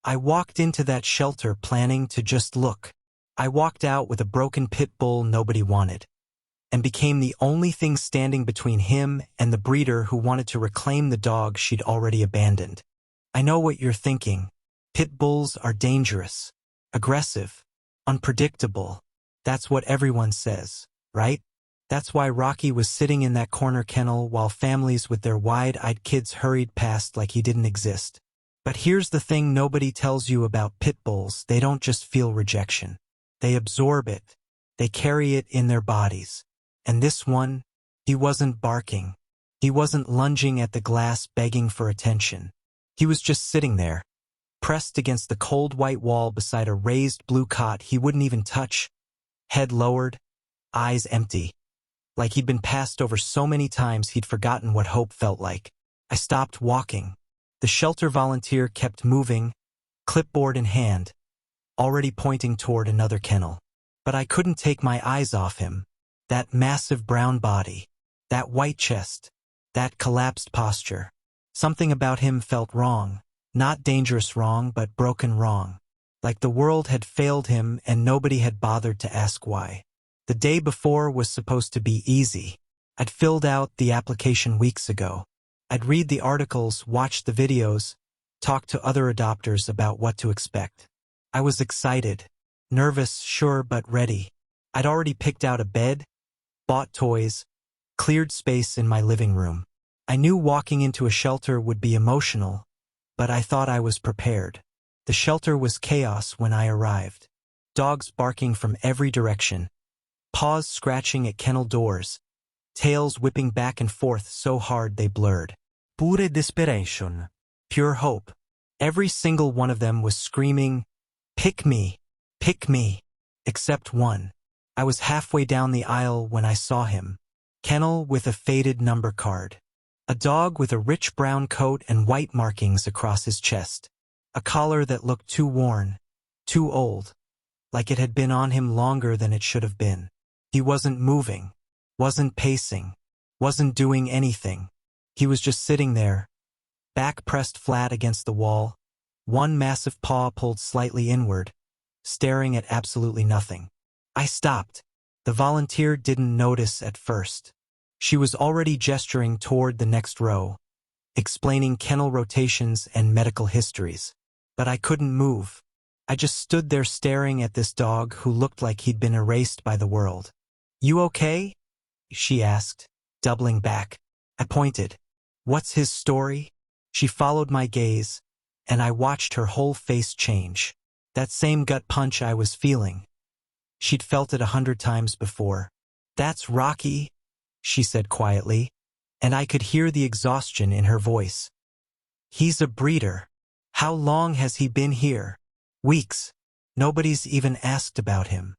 I walked into that shelter planning to just look. I walked out with a broken pit bull nobody wanted, and became the only thing standing between him and the breeder who wanted to reclaim the dog she'd already abandoned. I know what you're thinking. Pit bulls are dangerous, aggressive, unpredictable. That's what everyone says, right? That's why Rocky was sitting in that corner kennel while families with their wide-eyed kids hurried past like he didn't exist. But here's the thing nobody tells you about pit bulls: they don't just feel rejection. They absorb it. They carry it in their bodies. And this one, he wasn't barking. He wasn't lunging at the glass begging for attention. He was just sitting there, pressed against the cold white wall beside a raised blue cot he wouldn't even touch, head lowered, eyes empty. Like he'd been passed over so many times he'd forgotten what hope felt like. I stopped walking. The shelter volunteer kept moving, clipboard in hand, already pointing toward another kennel. But I couldn't take my eyes off him. That massive brown body, that white chest, that collapsed posture. Something about him felt wrong. Not dangerous wrong, but broken wrong. Like the world had failed him and nobody had bothered to ask why. The day before was supposed to be easy. I'd filled out the application weeks ago. I'd read the articles, watch the videos, talk to other adopters about what to expect. I was excited, nervous, sure, but ready. I'd already picked out a bed, bought toys, cleared space in my living room. I knew walking into a shelter would be emotional, but I thought I was prepared. The shelter was chaos when I arrived. Dogs barking from every direction, paws scratching at kennel doors, tails whipping back and forth so hard they blurred. Pure desperation. Pure hope. Every single one of them was screaming, "Pick me! Pick me!" Except one. I was halfway down the aisle when I saw him. Kennel with a faded number card. A dog with a rich brown coat and white markings across his chest. A collar that looked too worn, too old, like it had been on him longer than it should have been. He wasn't moving, wasn't pacing, wasn't doing anything. He was just sitting there, back pressed flat against the wall, one massive paw pulled slightly inward, staring at absolutely nothing. I stopped. The volunteer didn't notice at first. She was already gesturing toward the next row, explaining kennel rotations and medical histories. But I couldn't move. I just stood there staring at this dog who looked like he'd been erased by the world. "You okay?" she asked, doubling back. I pointed. "What's his story?" She followed my gaze, and I watched her whole face change. That same gut punch I was feeling. She'd felt it 100 times before. "That's Rocky," she said quietly, and I could hear the exhaustion in her voice. "He's a breeder. How long has he been here?" "Weeks. Nobody's even asked about him."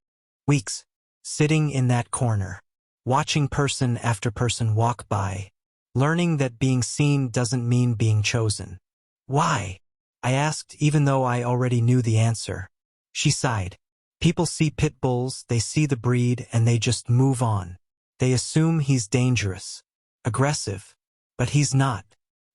Weeks. Sitting in that corner, watching person after person walk by, learning that being seen doesn't mean being chosen. "Why?" I asked, even though I already knew the answer. She sighed. "People see pit bulls, they see the breed, and they just move on. They assume he's dangerous, aggressive, but he's not.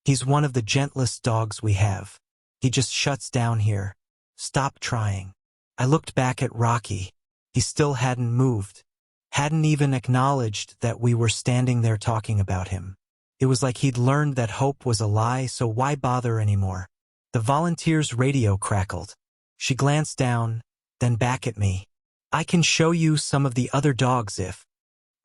He's one of the gentlest dogs we have. He just shuts down here. Stop trying." I looked back at Rocky. He still hadn't moved, hadn't even acknowledged that we were standing there talking about him. It was like he'd learned that hope was a lie, so why bother anymore? The volunteer's radio crackled. She glanced down, then back at me. "I can show you some of the other dogs if..."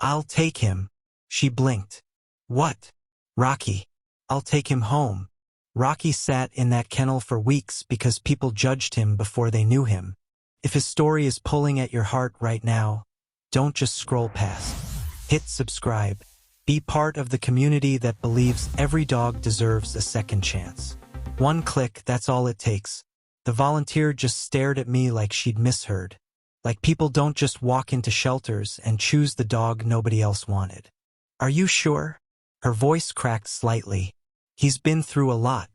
"I'll take him." She blinked. "What?" "Rocky. I'll take him home." Rocky sat in that kennel for weeks because people judged him before they knew him. If his story is pulling at your heart right now, don't just scroll past. Hit subscribe. Be part of the community that believes every dog deserves a second chance. One click, that's all it takes. The volunteer just stared at me like she'd misheard. Like people don't just walk into shelters and choose the dog nobody else wanted. "Are you sure?" Her voice cracked slightly. "He's been through a lot.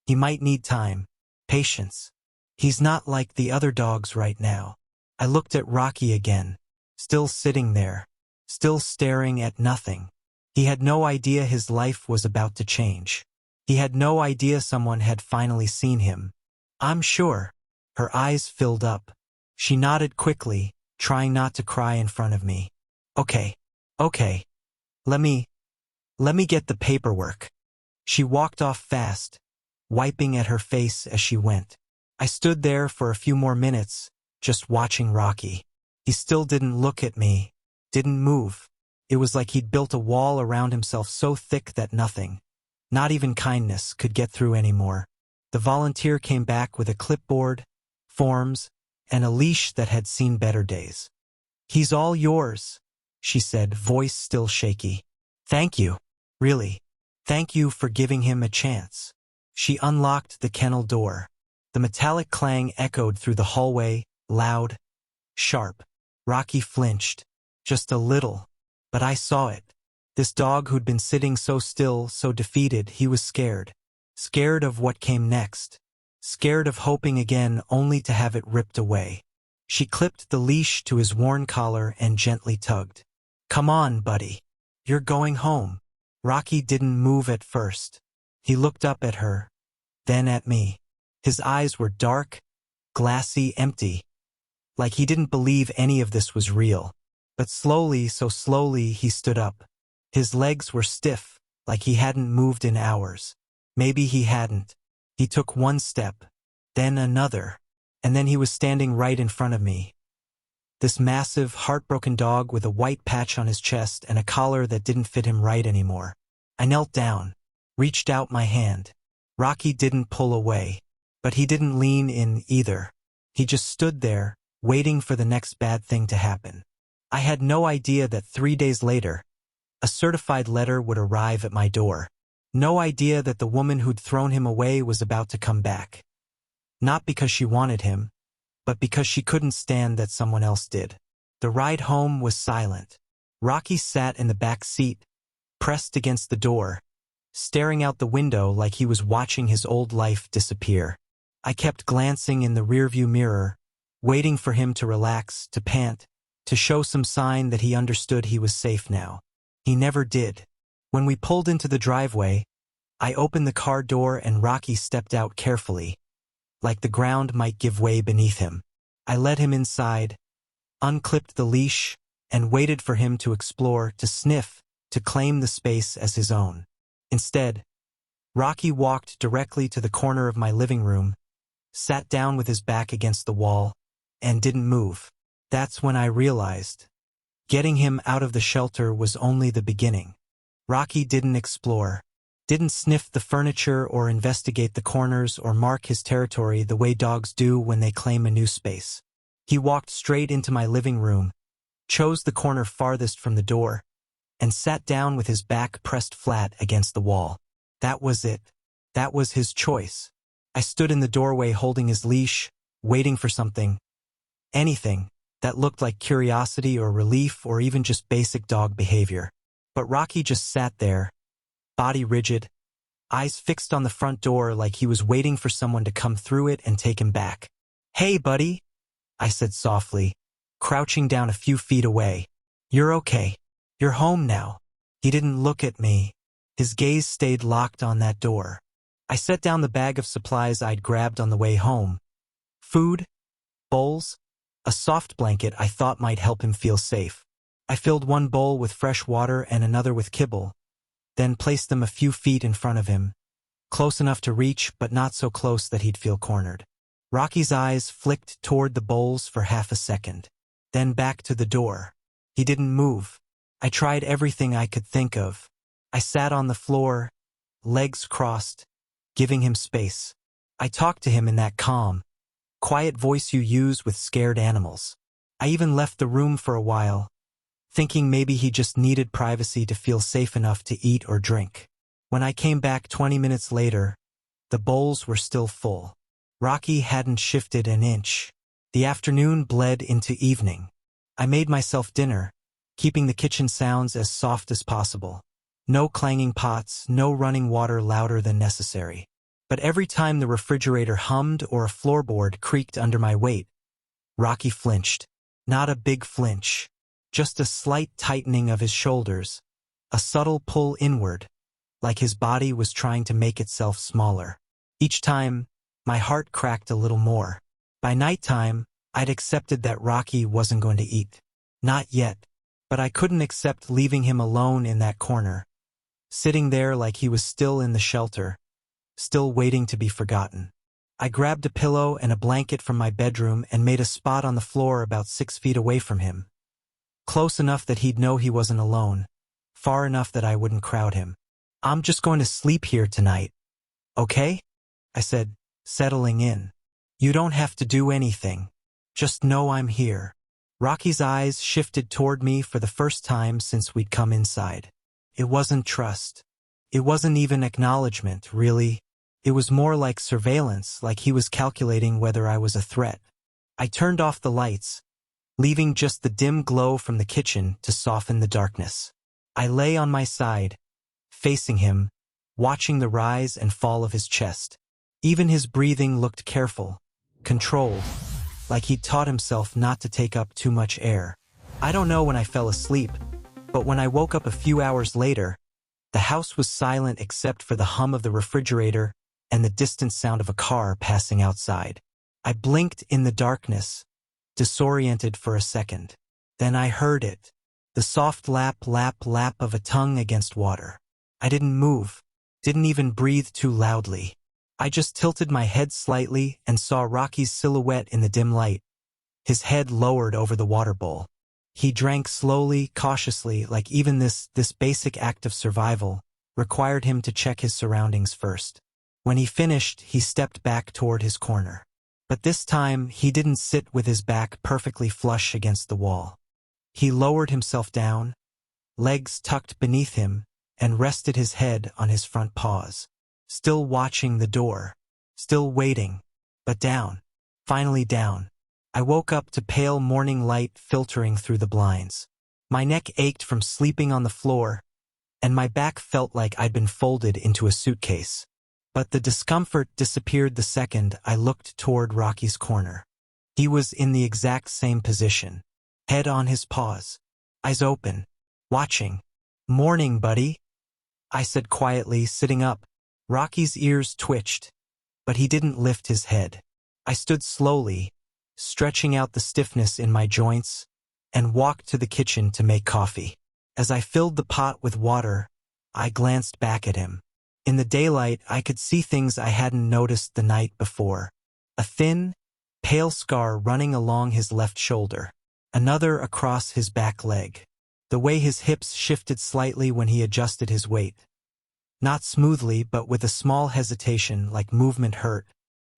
He might need time, patience. He's not like the other dogs right now." I looked at Rocky again, still sitting there, still staring at nothing. He had no idea his life was about to change. He had no idea someone had finally seen him. I'm sure. Her eyes filled up. She nodded quickly, trying not to cry in front of me. Okay. Okay. Let me get the paperwork. She walked off fast, wiping at her face as she went. I stood there for a few more minutes, just watching Rocky. He still didn't look at me, didn't move. It was like he'd built a wall around himself so thick that nothing, not even kindness, could get through anymore. The volunteer came back with a clipboard, forms, and a leash that had seen better days. "He's all yours," she said, voice still shaky. "Thank you. Really. Thank you for giving him a chance." She unlocked the kennel door. The metallic clang echoed through the hallway, loud, sharp. Rocky flinched. Just a little. But I saw it. This dog who'd been sitting so still, so defeated, he was scared. Scared of what came next. Scared of hoping again only to have it ripped away. She clipped the leash to his worn collar and gently tugged. "Come on, buddy. You're going home." Rocky didn't move at first. He looked up at her, then at me. His eyes were dark, glassy, empty, like he didn't believe any of this was real. But slowly, so slowly, he stood up. His legs were stiff, like he hadn't moved in hours. Maybe he hadn't. He took one step, then another, and then he was standing right in front of me. This massive, heartbroken dog with a white patch on his chest and a collar that didn't fit him right anymore. I knelt down, reached out my hand. Rocky didn't pull away, but he didn't lean in either. He just stood there, waiting for the next bad thing to happen. I had no idea that 3 days later, a certified letter would arrive at my door. No idea that the woman who'd thrown him away was about to come back. Not because she wanted him, but because she couldn't stand that someone else did. The ride home was silent. Rocky sat in the back seat, pressed against the door, staring out the window like he was watching his old life disappear. I kept glancing in the rearview mirror, waiting for him to relax, to pant, to show some sign that he understood he was safe now. He never did. When we pulled into the driveway, I opened the car door and Rocky stepped out carefully, like the ground might give way beneath him. I led him inside, unclipped the leash, and waited for him to explore, to sniff, to claim the space as his own. Instead, Rocky walked directly to the corner of my living room, sat down with his back against the wall, and didn't move. That's when I realized getting him out of the shelter was only the beginning. Rocky didn't explore, didn't sniff the furniture or investigate the corners or mark his territory the way dogs do when they claim a new space. He walked straight into my living room, chose the corner farthest from the door, and sat down with his back pressed flat against the wall. That was it. That was his choice. I stood in the doorway holding his leash, waiting for something, anything, that looked like curiosity or relief or even just basic dog behavior. But Rocky just sat there, body rigid, eyes fixed on the front door like he was waiting for someone to come through it and take him back. "Hey, buddy," I said softly, crouching down a few feet away. "You're okay. You're home now." He didn't look at me. His gaze stayed locked on that door. I set down the bag of supplies I'd grabbed on the way home. Food, bowls, a soft blanket I thought might help him feel safe. I filled one bowl with fresh water and another with kibble, then placed them a few feet in front of him, close enough to reach but not so close that he'd feel cornered. Rocky's eyes flicked toward the bowls for half a second, then back to the door. He didn't move. I tried everything I could think of. I sat on the floor, legs crossed, giving him space. I talked to him in that calm, quiet voice you use with scared animals. I even left the room for a while, thinking maybe he just needed privacy to feel safe enough to eat or drink. When I came back 20 minutes later, the bowls were still full. Rocky hadn't shifted an inch. The afternoon bled into evening. I made myself dinner, keeping the kitchen sounds as soft as possible. No clanging pots, no running water louder than necessary. But every time the refrigerator hummed or a floorboard creaked under my weight, Rocky flinched. Not a big flinch, just a slight tightening of his shoulders, a subtle pull inward, like his body was trying to make itself smaller. Each time, My heart cracked a little more. By nighttime, I'd accepted that Rocky wasn't going to eat. Not yet. But I couldn't accept leaving him alone in that corner, sitting there like he was still in the shelter, still waiting to be forgotten. I grabbed a pillow and a blanket from my bedroom and made a spot on the floor about 6 feet away from him. Close enough that he'd know he wasn't alone, far enough that I wouldn't crowd him. "I'm just going to sleep here tonight, okay?" I said, settling in. "You don't have to do anything. Just know I'm here." Rocky's eyes shifted toward me for the first time since we'd come inside. It wasn't trust. It wasn't even acknowledgement, really. It was more like surveillance, like he was calculating whether I was a threat. I turned off the lights, leaving just the dim glow from the kitchen to soften the darkness. I lay on my side, facing him, watching the rise and fall of his chest. Even his breathing looked careful, controlled, like he'd taught himself not to take up too much air. I don't know when I fell asleep, but when I woke up a few hours later, the house was silent except for the hum of the refrigerator and the distant sound of a car passing outside. I blinked in the darkness, disoriented for a second. Then I heard it, the soft lap, lap, lap of a tongue against water. I didn't move, didn't even breathe too loudly. I just tilted my head slightly and saw Rocky's silhouette in the dim light, his head lowered over the water bowl. He drank slowly, cautiously, like even this basic act of survival required him to check his surroundings first. When he finished, he stepped back toward his corner. But this time, he didn't sit with his back perfectly flush against the wall. He lowered himself down, legs tucked beneath him, and rested his head on his front paws. Still watching the door, still waiting, but down, finally down. I woke up to pale morning light filtering through the blinds. My neck ached from sleeping on the floor, and my back felt like I'd been folded into a suitcase. But the discomfort disappeared the second I looked toward Rocky's corner. He was in the exact same position, head on his paws, eyes open, watching. "Morning, buddy," I said quietly, sitting up. Rocky's ears twitched, but he didn't lift his head. I stood slowly, stretching out the stiffness in my joints, and walked to the kitchen to make coffee. As I filled the pot with water, I glanced back at him. In the daylight, I could see things I hadn't noticed the night before. A thin, pale scar running along his left shoulder, another across his back leg. The way his hips shifted slightly when he adjusted his weight. Not smoothly, but with a small hesitation, like movement hurt.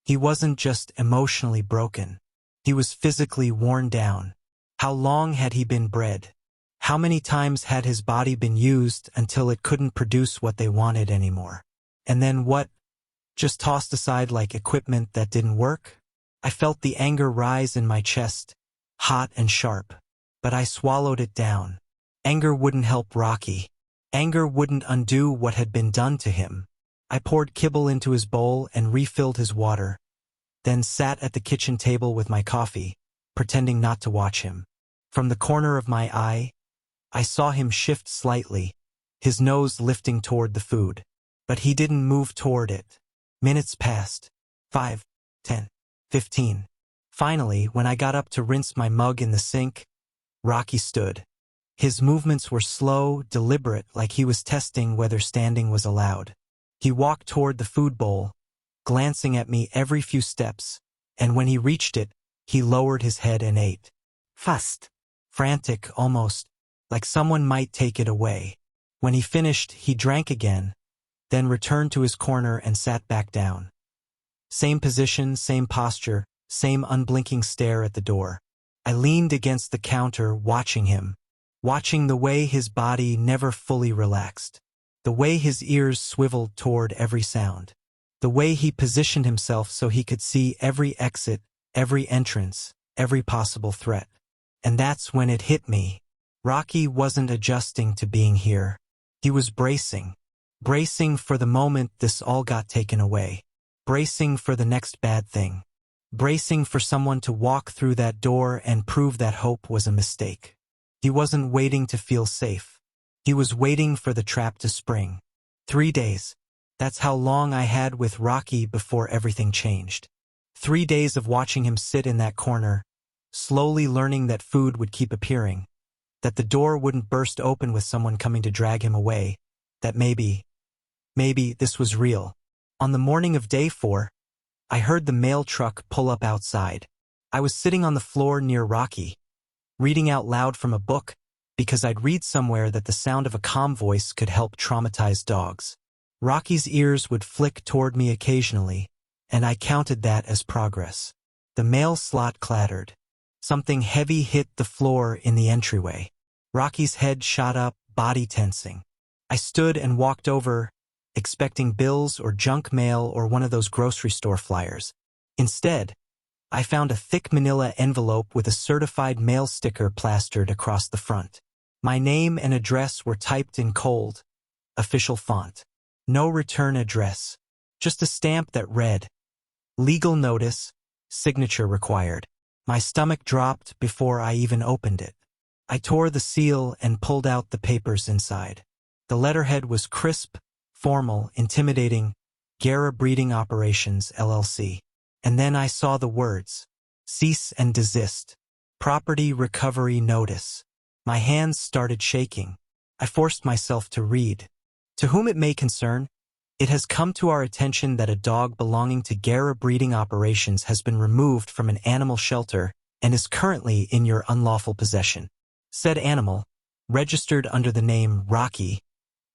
He wasn't just emotionally broken. He was physically worn down. How long had he been bred? How many times had his body been used until it couldn't produce what they wanted anymore? And then what? Just tossed aside like equipment that didn't work? I felt the anger rise in my chest, hot and sharp. But I swallowed it down. Anger wouldn't help Rocky. Anger wouldn't undo what had been done to him. I poured kibble into his bowl and refilled his water, then sat at the kitchen table with my coffee, pretending not to watch him. From the corner of my eye, I saw him shift slightly, his nose lifting toward the food. But he didn't move toward it. Minutes passed. 5, 10, 15. Finally, when I got up to rinse my mug in the sink, Rocky stood. His movements were slow, deliberate, like he was testing whether standing was allowed. He walked toward the food bowl, glancing at me every few steps, and when he reached it, he lowered his head and ate. Fast. Frantic, almost, like someone might take it away. When he finished, he drank again, then returned to his corner and sat back down. Same position, same posture, same unblinking stare at the door. I leaned against the counter, watching him. Watching the way his body never fully relaxed, the way his ears swiveled toward every sound, the way he positioned himself so he could see every exit, every entrance, every possible threat. And that's when it hit me. Rocky wasn't adjusting to being here. He was bracing for the moment this all got taken away, bracing for the next bad thing, bracing for someone to walk through that door and prove that hope was a mistake. He wasn't waiting to feel safe. He was waiting for the trap to spring. 3 days. That's how long I had with Rocky before everything changed. 3 days of watching him sit in that corner, slowly learning that food would keep appearing, that the door wouldn't burst open with someone coming to drag him away, that maybe this was real. On the morning of day 4, I heard the mail truck pull up outside. I was sitting on the floor near Rocky, reading out loud from a book, because I'd read somewhere that the sound of a calm voice could help traumatized dogs. Rocky's ears would flick toward me occasionally, and I counted that as progress. The mail slot clattered. Something heavy hit the floor in the entryway. Rocky's head shot up, body tensing. I stood and walked over, expecting bills or junk mail or one of those grocery store flyers. Instead, I found a thick manila envelope with a certified mail sticker plastered across the front. My name and address were typed in cold, official font. No return address. Just a stamp that read, "Legal notice, signature required." My stomach dropped before I even opened it. I tore the seal and pulled out the papers inside. The letterhead was crisp, formal, intimidating, Guerra Breeding Operations, LLC. And then I saw the words, "Cease and desist. Property recovery notice." My hands started shaking. I forced myself to read. To whom it may concern, it has come to our attention that a dog belonging to Guerra Breeding Operations has been removed from an animal shelter and is currently in your unlawful possession. Said animal, registered under the name Rocky,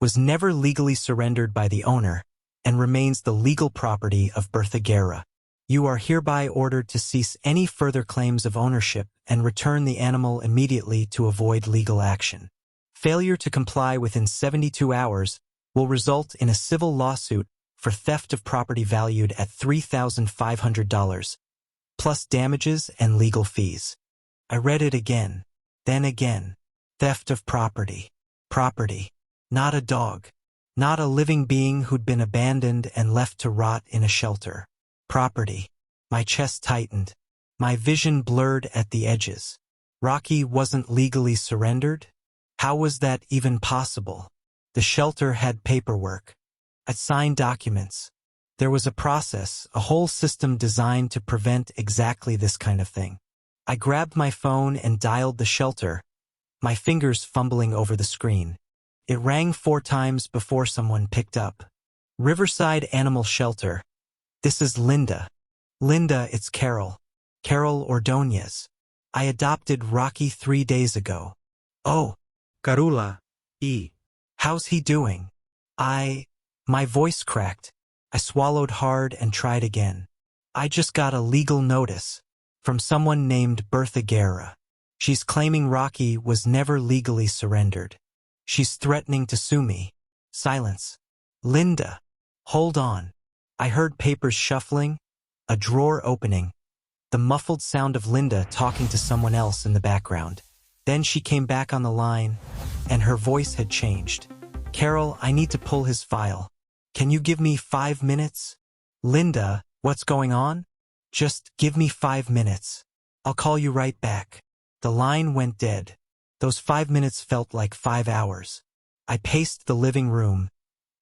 was never legally surrendered by the owner and remains the legal property of Bertha Guerra. You are hereby ordered to cease any further claims of ownership and return the animal immediately to avoid legal action. Failure to comply within 72 hours will result in a civil lawsuit for theft of property valued at $3,500, plus damages and legal fees. I read it again, then again. Theft of property. Property. Not a dog. Not a living being who'd been abandoned and left to rot in a shelter. Property. My chest tightened. My vision blurred at the edges. Rocky wasn't legally surrendered? How was that even possible? The shelter had paperwork. I'd signed documents. There was a process, a whole system designed to prevent exactly this kind of thing. I grabbed my phone and dialed the shelter, my fingers fumbling over the screen. It rang 4 times before someone picked up. Riverside Animal Shelter. This is Linda. Linda, it's Carol. Carol Ordonez. I adopted Rocky 3 days ago. Oh. Karula. E. How's he doing? My voice cracked. I swallowed hard and tried again. I just got a legal notice from someone named Bertha Guerra. She's claiming Rocky was never legally surrendered. She's threatening to sue me. Silence. Linda. Hold on. I heard papers shuffling, a drawer opening, the muffled sound of Linda talking to someone else in the background. Then she came back on the line, and her voice had changed. Carol, I need to pull his file. Can you give me 5 minutes? Linda, what's going on? Just give me 5 minutes. I'll call you right back. The line went dead. Those 5 minutes felt like 5 hours. I paced the living room,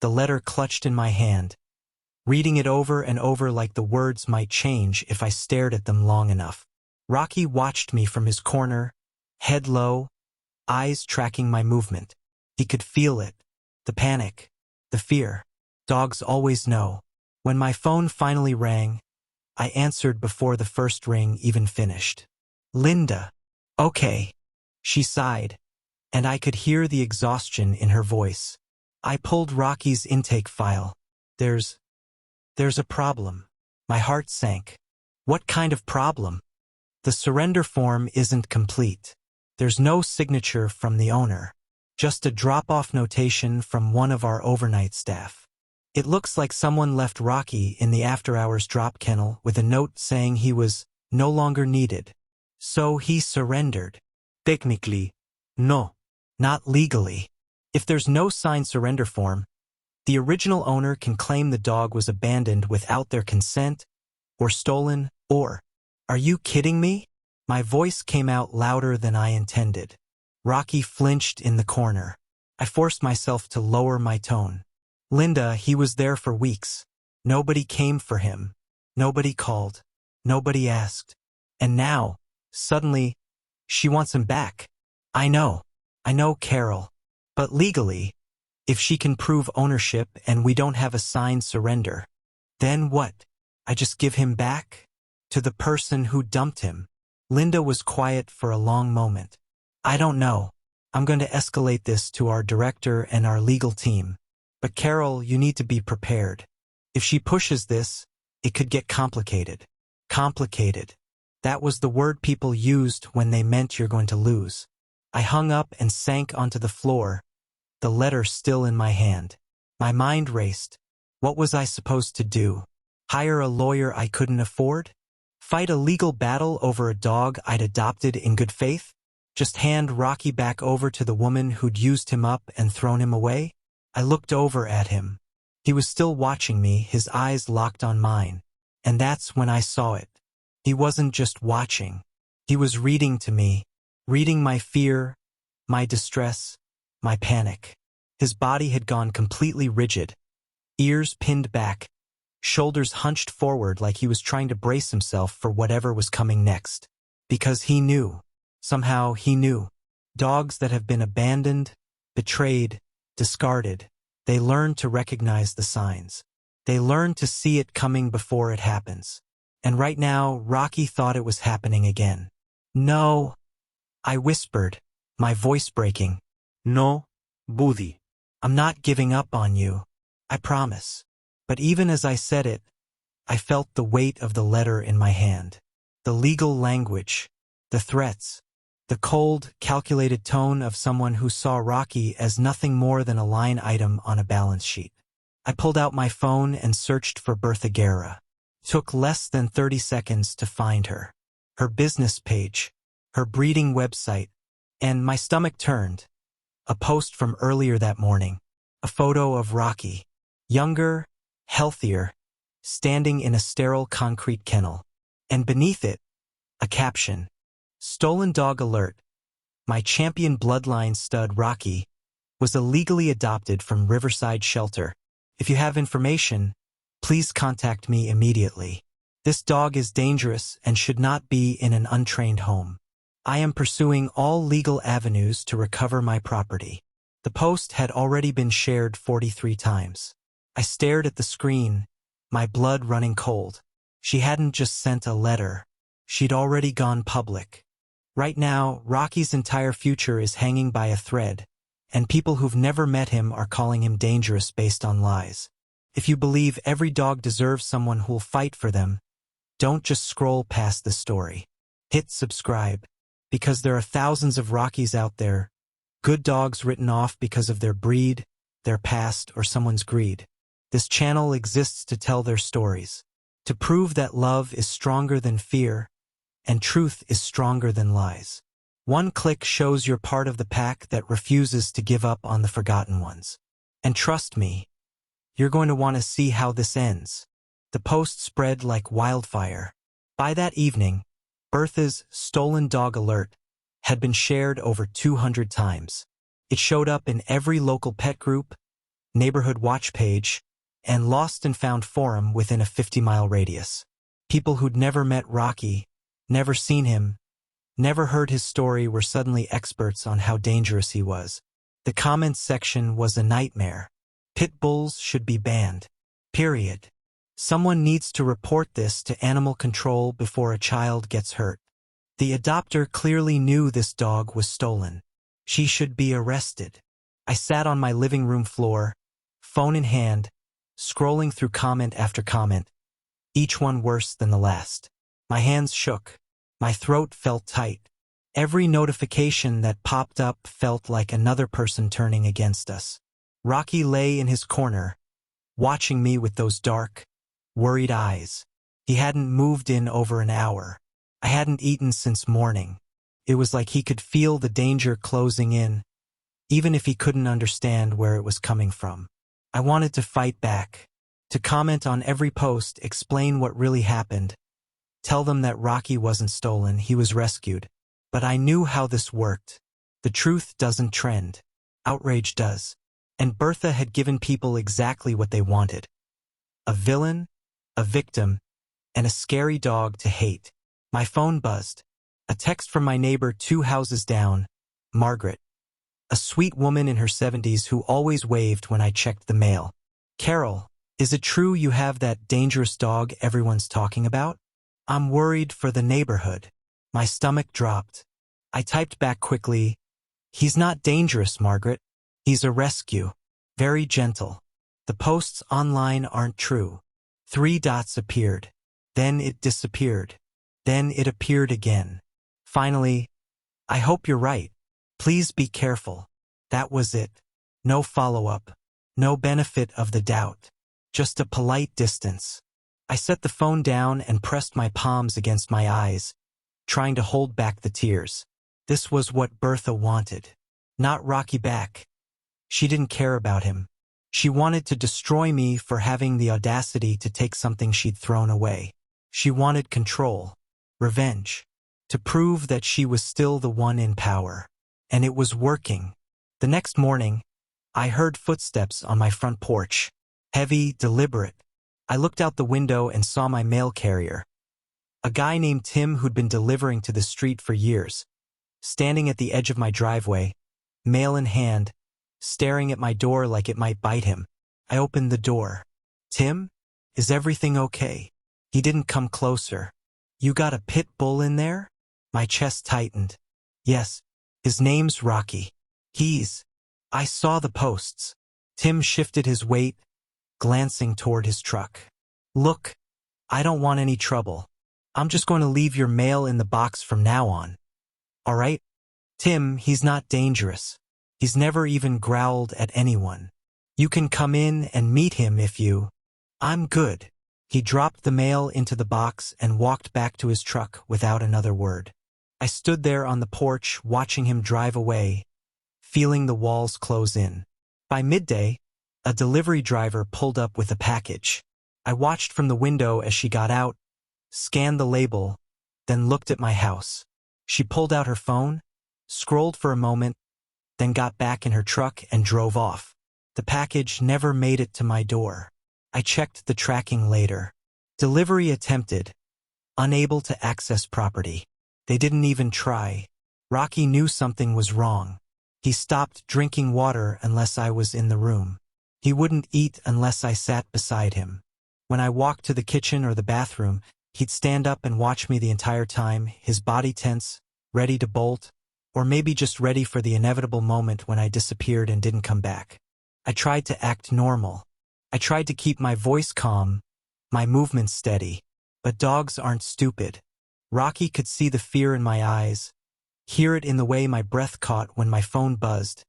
the letter clutched in my hand, reading it over and over like the words might change if I stared at them long enough. Rocky watched me from his corner, head low, eyes tracking my movement. He could feel it, the panic, the fear. Dogs always know. When my phone finally rang, I answered before the first ring even finished. Linda. Okay. She sighed, and I could hear the exhaustion in her voice. I pulled Rocky's intake file. There's a problem. My heart sank. What kind of problem? The surrender form isn't complete. There's no signature from the owner. Just a drop-off notation from one of our overnight staff. It looks like someone left Rocky in the after-hours drop kennel with a note saying he was no longer needed. So he surrendered. Technically, no. Not legally. If there's no signed surrender form, the original owner can claim the dog was abandoned without their consent, or stolen, or... Are you kidding me? My voice came out louder than I intended. Rocky flinched in the corner. I forced myself to lower my tone. Linda, he was there for weeks. Nobody came for him. Nobody called. Nobody asked. And now, suddenly, she wants him back. I know, Carol. But legally, if she can prove ownership and we don't have a signed surrender, then what? I just give him back? To the person who dumped him? Linda was quiet for a long moment. I don't know. I'm going to escalate this to our director and our legal team. But Carol, you need to be prepared. If she pushes this, it could get complicated. Complicated. That was the word people used when they meant you're going to lose. I hung up and sank onto the floor, the letter still in my hand. My mind raced. What was I supposed to do? Hire a lawyer I couldn't afford? Fight a legal battle over a dog I'd adopted in good faith? Just hand Rocky back over to the woman who'd used him up and thrown him away? I looked over at him. He was still watching me, his eyes locked on mine. And that's when I saw it. He wasn't just watching. He was reading to me, reading my fear, my distress, my panic. His body had gone completely rigid, ears pinned back, shoulders hunched forward like he was trying to brace himself for whatever was coming next. Because he knew. Somehow he knew. Dogs that have been abandoned, betrayed, discarded, they learn to recognize the signs. They learn to see it coming before it happens. And right now, Rocky thought it was happening again. No, I whispered, my voice breaking. No, Buddy. I'm not giving up on you. I promise. But even as I said it, I felt the weight of the letter in my hand. The legal language, the threats, the cold, calculated tone of someone who saw Rocky as nothing more than a line item on a balance sheet. I pulled out my phone and searched for Bertha Guerra. Took less than 30 seconds to find her. Her business page, her breeding website, and my stomach turned. A post from earlier that morning. A photo of Rocky. Younger, healthier, standing in a sterile concrete kennel. And beneath it, a caption. Stolen dog alert. My champion bloodline stud Rocky was illegally adopted from Riverside Shelter. If you have information, please contact me immediately. This dog is dangerous and should not be in an untrained home. I am pursuing all legal avenues to recover my property. The post had already been shared 43 times. I stared at the screen, my blood running cold. She hadn't just sent a letter. She'd already gone public. Right now, Rocky's entire future is hanging by a thread, and people who've never met him are calling him dangerous based on lies. If you believe every dog deserves someone who'll fight for them, don't just scroll past the story. Hit subscribe, because there are thousands of Rockies out there, good dogs written off because of their breed, their past, or someone's greed. This channel exists to tell their stories, to prove that love is stronger than fear, and truth is stronger than lies. One click shows you're part of the pack that refuses to give up on the forgotten ones. And trust me, you're going to want to see how this ends. The post spread like wildfire. By that evening, Bertha's stolen dog alert had been shared over 200 times. It showed up in every local pet group, neighborhood watch page, and lost and found forum within a 50-mile radius. People who'd never met Rocky, never seen him, never heard his story were suddenly experts on how dangerous he was. The comments section was a nightmare. Pitbulls should be banned. Period. Someone needs to report this to animal control before a child gets hurt. The adopter clearly knew this dog was stolen. She should be arrested. I sat on my living room floor, phone in hand, scrolling through comment after comment, each one worse than the last. My hands shook. My throat felt tight. Every notification that popped up felt like another person turning against us. Rocky lay in his corner, watching me with those dark, worried eyes. He hadn't moved in over an hour. I hadn't eaten since morning. It was like he could feel the danger closing in, even if he couldn't understand where it was coming from. I wanted to fight back, to comment on every post, explain what really happened, tell them that Rocky wasn't stolen, he was rescued. But I knew how this worked. The truth doesn't trend. Outrage does. And Bertha had given people exactly what they wanted. A villain, a victim, and a scary dog to hate. My phone buzzed. A text from my neighbor 2 houses down, Margaret. A sweet woman in her 70s who always waved when I checked the mail. Carol, is it true you have that dangerous dog everyone's talking about? I'm worried for the neighborhood. My stomach dropped. I typed back quickly, he's not dangerous, Margaret. He's a rescue. Very gentle. The posts online aren't true. 3 dots appeared. Then it disappeared. Then it appeared again. Finally, I hope you're right. Please be careful. That was it. No follow-up. No benefit of the doubt. Just a polite distance. I set the phone down and pressed my palms against my eyes, trying to hold back the tears. This was what Bertha wanted. Not Rocky back. She didn't care about him. She wanted to destroy me for having the audacity to take something she'd thrown away. She wanted control, revenge, to prove that she was still the one in power. And it was working. The next morning, I heard footsteps on my front porch. Heavy, deliberate. I looked out the window and saw my mail carrier. A guy named Tim who'd been delivering to the street for years. Standing at the edge of my driveway, mail in hand, staring at my door like it might bite him. I opened the door. Tim? Is everything okay? He didn't come closer. You got a pit bull in there? My chest tightened. Yes, his name's Rocky. I saw the posts. Tim shifted his weight, glancing toward his truck. Look, I don't want any trouble. I'm just going to leave your mail in the box from now on. All right? Tim, he's not dangerous. He's never even growled at anyone. You can come in and meet him if you... I'm good. He dropped the mail into the box and walked back to his truck without another word. I stood there on the porch watching him drive away, feeling the walls close in. By midday, a delivery driver pulled up with a package. I watched from the window as she got out, scanned the label, then looked at my house. She pulled out her phone, scrolled for a moment, then got back in her truck and drove off. The package never made it to my door. I checked the tracking later. Delivery attempted. Unable to access property. They didn't even try. Rocky knew something was wrong. He stopped drinking water unless I was in the room. He wouldn't eat unless I sat beside him. When I walked to the kitchen or the bathroom, he'd stand up and watch me the entire time, his body tense, ready to bolt, or maybe just ready for the inevitable moment when I disappeared and didn't come back. I tried to act normal. I tried to keep my voice calm, my movements steady. But dogs aren't stupid. Rocky could see the fear in my eyes, hear it in the way my breath caught when my phone buzzed,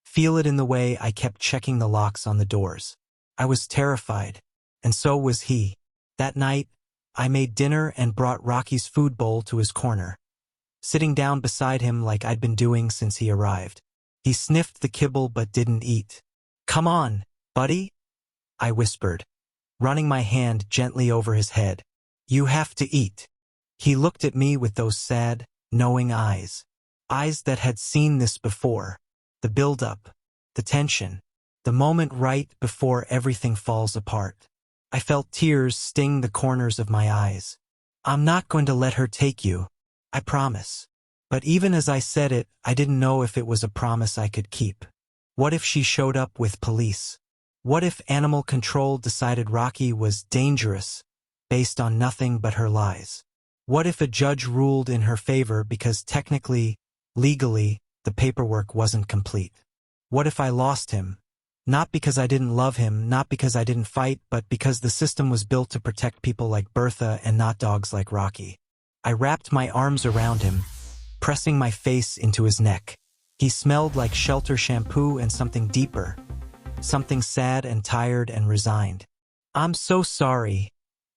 feel it in the way I kept checking the locks on the doors. I was terrified, and so was he. That night, I made dinner and brought Rocky's food bowl to his corner, sitting down beside him like I'd been doing since he arrived. He sniffed the kibble but didn't eat. Come on, buddy, I whispered, running my hand gently over his head. You have to eat. He looked at me with those sad, knowing eyes. Eyes that had seen this before. The build-up, the tension, the moment right before everything falls apart. I felt tears sting the corners of my eyes. I'm not going to let her take you, I promise. But even as I said it, I didn't know if it was a promise I could keep. What if she showed up with police? What if animal control decided Rocky was dangerous, based on nothing but her lies? What if a judge ruled in her favor because technically, legally, the paperwork wasn't complete? What if I lost him? Not because I didn't love him, not because I didn't fight, but because the system was built to protect people like Bertha and not dogs like Rocky. I wrapped my arms around him, pressing my face into his neck. He smelled like shelter shampoo and something deeper, something sad and tired and resigned. I'm so sorry,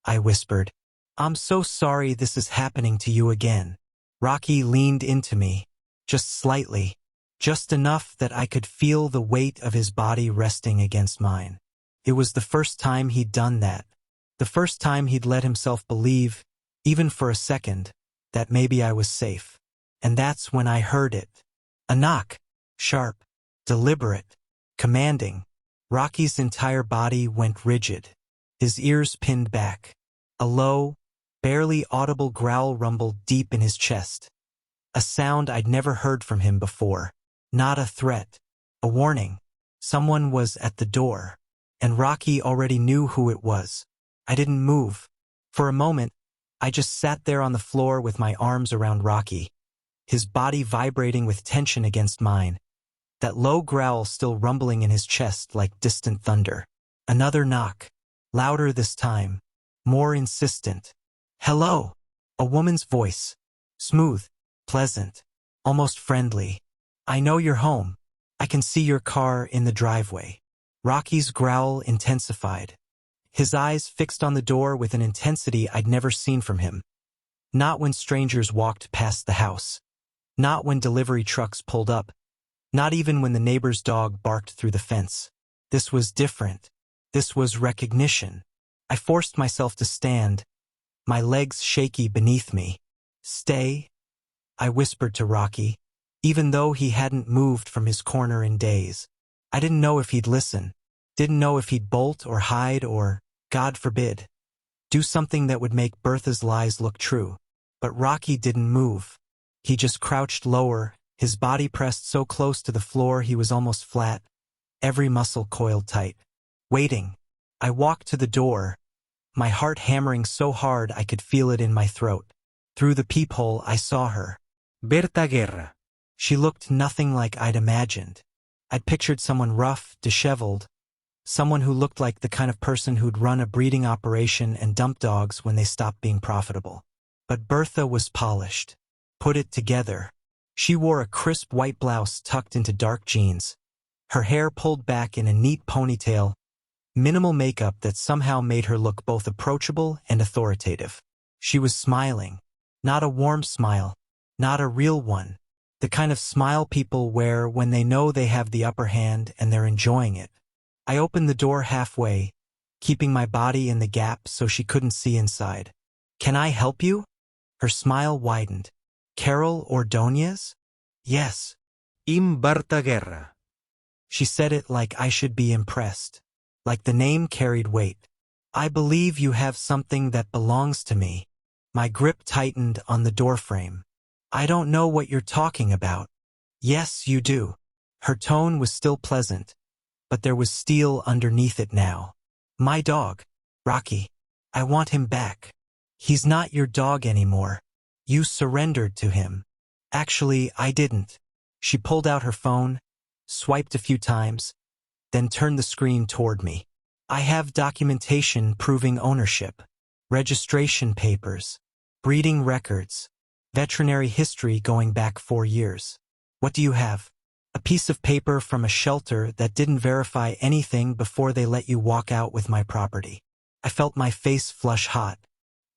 I whispered. I'm so sorry this is happening to you again. Rocky leaned into me, just slightly, just enough that I could feel the weight of his body resting against mine. It was the first time he'd done that. The first time he'd let himself believe, even for a second, that maybe I was safe. And that's when I heard it. A knock. Sharp. Deliberate. commanding. Rocky's entire body went rigid, his ears pinned back. A low, barely audible growl rumbled deep in his chest. A sound I'd never heard from him before. Not a threat, a warning. Someone was at the door, and Rocky already knew who it was. I didn't move. For a moment, I just sat there on the floor with my arms around Rocky, his body vibrating with tension against mine, that low growl still rumbling in his chest like distant thunder. Another knock, louder this time, more insistent. "Hello!" A woman's voice, smooth, pleasant, almost friendly. "I know you're home. I can see your car in the driveway." Rocky's growl intensified, his eyes fixed on the door with an intensity I'd never seen from him. Not when strangers walked past the house. Not when delivery trucks pulled up. Not even when the neighbor's dog barked through the fence. This was different. This was recognition. I forced myself to stand, my legs shaky beneath me. "Stay," I whispered to Rocky, even though he hadn't moved from his corner in days. I didn't know if he'd listen. Didn't know if he'd bolt or hide or, God forbid, do something that would make Bertha's lies look true. But Rocky didn't move. He just crouched lower, his body pressed so close to the floor he was almost flat, every muscle coiled tight. Waiting. I walked to the door, my heart hammering so hard I could feel it in my throat. Through the peephole I saw her. Berta Guerra. She looked nothing like I'd imagined. I'd pictured someone rough, disheveled, someone who looked like the kind of person who'd run a breeding operation and dump dogs when they stopped being profitable. But Bertha was polished, put it together. She wore a crisp white blouse tucked into dark jeans, her hair pulled back in a neat ponytail, minimal makeup that somehow made her look both approachable and authoritative. She was smiling. Not a warm smile, not a real one. The kind of smile people wear when they know they have the upper hand and they're enjoying it. I opened the door halfway, keeping my body in the gap so she couldn't see inside. "Can I help you?" Her smile widened. "Carol Ordóñez?" "Yes." Berta Guerra. She said it like I should be impressed, like the name carried weight. "I believe you have something that belongs to me." My grip tightened on the doorframe. "I don't know what you're talking about." "Yes, you do." Her tone was still pleasant, but there was steel underneath it now. "My dog, Rocky. I want him back." "He's not your dog anymore. You surrendered to him." "Actually, I didn't." She pulled out her phone, swiped a few times, then turned the screen toward me. "I have documentation proving ownership. Registration papers, breeding records, veterinary history going back 4 years. What do you have?" "A piece of paper from a shelter that didn't verify anything before they let you walk out with my property." I felt my face flush hot.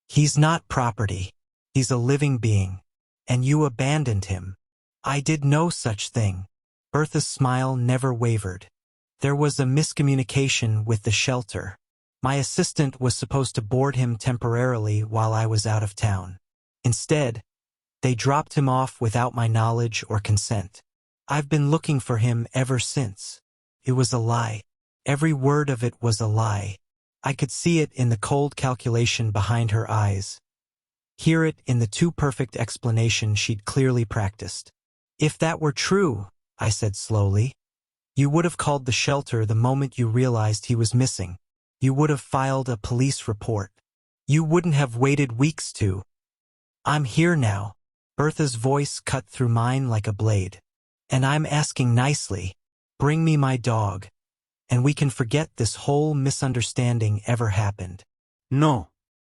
"He's not property. He's a living being. And you abandoned him." "I did no such thing." Bertha's smile never wavered. "There was a miscommunication with the shelter. My assistant was supposed to board him temporarily while I was out of town. Instead, they dropped him off without my knowledge or consent. I've been looking for him ever since." It was a lie. Every word of it was a lie. I could see it in the cold calculation behind her eyes, hear it in the too perfect explanation she'd clearly practiced. "If that were true," I said slowly, "you would have called the shelter the moment you realized he was missing. You would have filed a police report. You wouldn't have waited weeks to." "I'm here now." Bertha's voice cut through mine like a blade. "And I'm asking nicely. Bring me my dog, and we can forget this whole misunderstanding ever happened." No.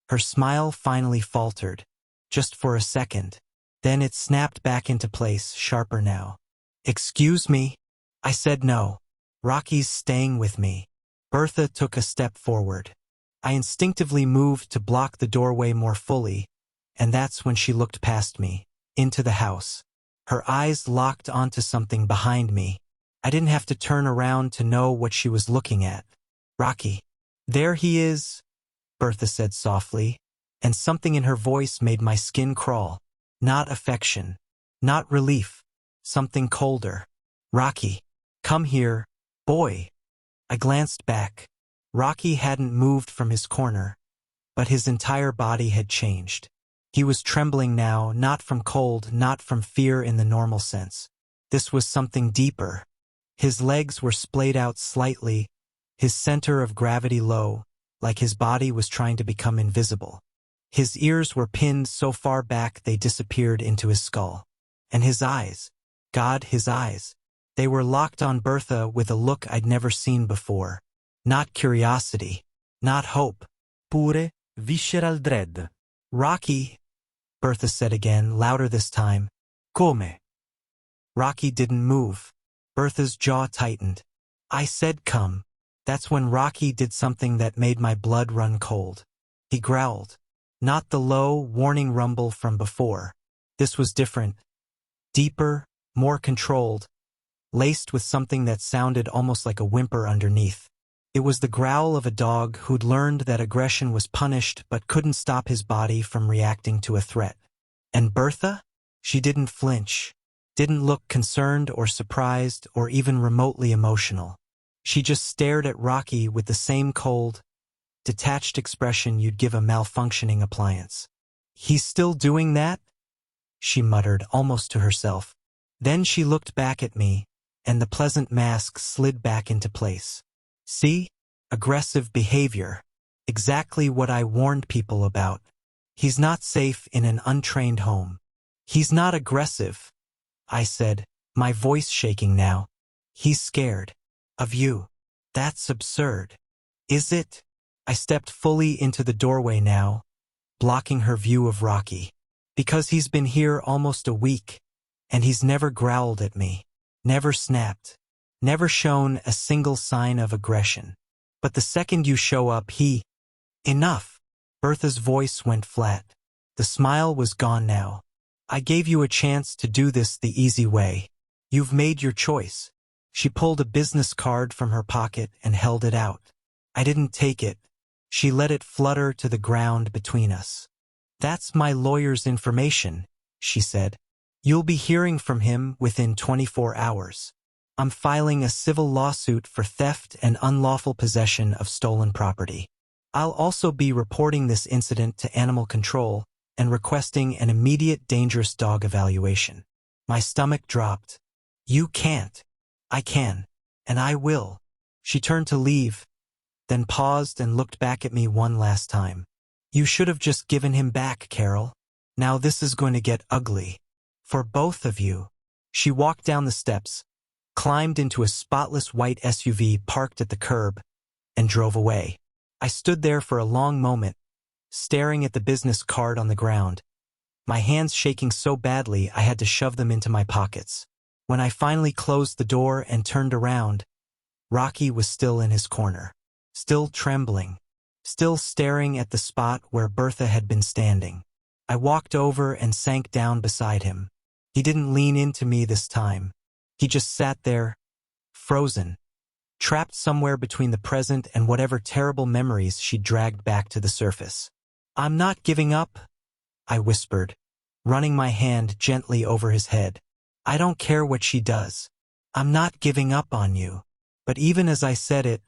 Her smile finally faltered, just for a second. Then it snapped back into place, sharper now. "Excuse me?" I said no. "Rocky's staying with me." Bertha took a step forward. I instinctively moved to block the doorway more fully, and that's when she looked past me, into the house. Her eyes locked onto something behind me. I didn't have to turn around to know what she was looking at. "Rocky." "There he is," Bertha said softly, and something in her voice made my skin crawl. Not affection, not relief, something colder. "Rocky, come here, Boy. I glanced back. Rocky hadn't moved from his corner, but his entire body had changed. He was trembling now, not from cold, not from fear in the normal sense. This was something deeper. His legs were splayed out slightly, his center of gravity low, like his body was trying to become invisible. His ears were pinned so far back they disappeared into his skull. And his eyes. God, his eyes. They were locked on Bertha with a look I'd never seen before. Not curiosity. Not hope. Pure visceral dread. Rocky, Bertha said again, louder this time. Come? Rocky didn't move. Bertha's jaw tightened. I said come. That's when Rocky did something that made my blood run cold. He growled. Not the low, warning rumble from before. This was different. Deeper, more controlled, laced with something that sounded almost like a whimper underneath. It was the growl of a dog who'd learned that aggression was punished but couldn't stop his body from reacting to a threat. And Bertha? She didn't flinch, didn't look concerned or surprised or even remotely emotional. She just stared at Rocky with the same cold, detached expression you'd give a malfunctioning appliance. He's still doing that? She muttered, almost to herself. Then she looked back at me, and the pleasant mask slid back into place. See? Aggressive behavior. Exactly what I warned people about. He's not safe in an untrained home. He's not aggressive, I said, my voice shaking now. He's scared. Of you. That's absurd. Is it? I stepped fully into the doorway now, blocking her view of Rocky. Because he's been here almost a week, and he's never growled at me, never snapped, never shown a single sign of aggression. But the second you show up, he... Enough! Bertha's voice went flat. The smile was gone now. I gave you a chance to do this the easy way. You've made your choice. She pulled a business card from her pocket and held it out. I didn't take it. She let it flutter to the ground between us. That's my lawyer's information, she said. You'll be hearing from him within 24 hours. I'm filing a civil lawsuit for theft and unlawful possession of stolen property. I'll also be reporting this incident to animal control and requesting an immediate dangerous dog evaluation. My stomach dropped. You can't. I can. And I will. She turned to leave, then paused and looked back at me one last time. You should have just given him back, Carol. Now this is going to get ugly. For both of you. She walked down the steps, climbed into a spotless white SUV parked at the curb, and drove away. I stood there for a long moment, staring at the business card on the ground, my hands shaking so badly I had to shove them into my pockets. When I finally closed the door and turned around, Rocky was still in his corner, still trembling, still staring at the spot where Bertha had been standing. I walked over and sank down beside him. He didn't lean into me this time. He just sat there, frozen, trapped somewhere between the present and whatever terrible memories she'd dragged back to the surface. I'm not giving up, I whispered, running my hand gently over his head. I don't care what she does. I'm not giving up on you. But even as I said it,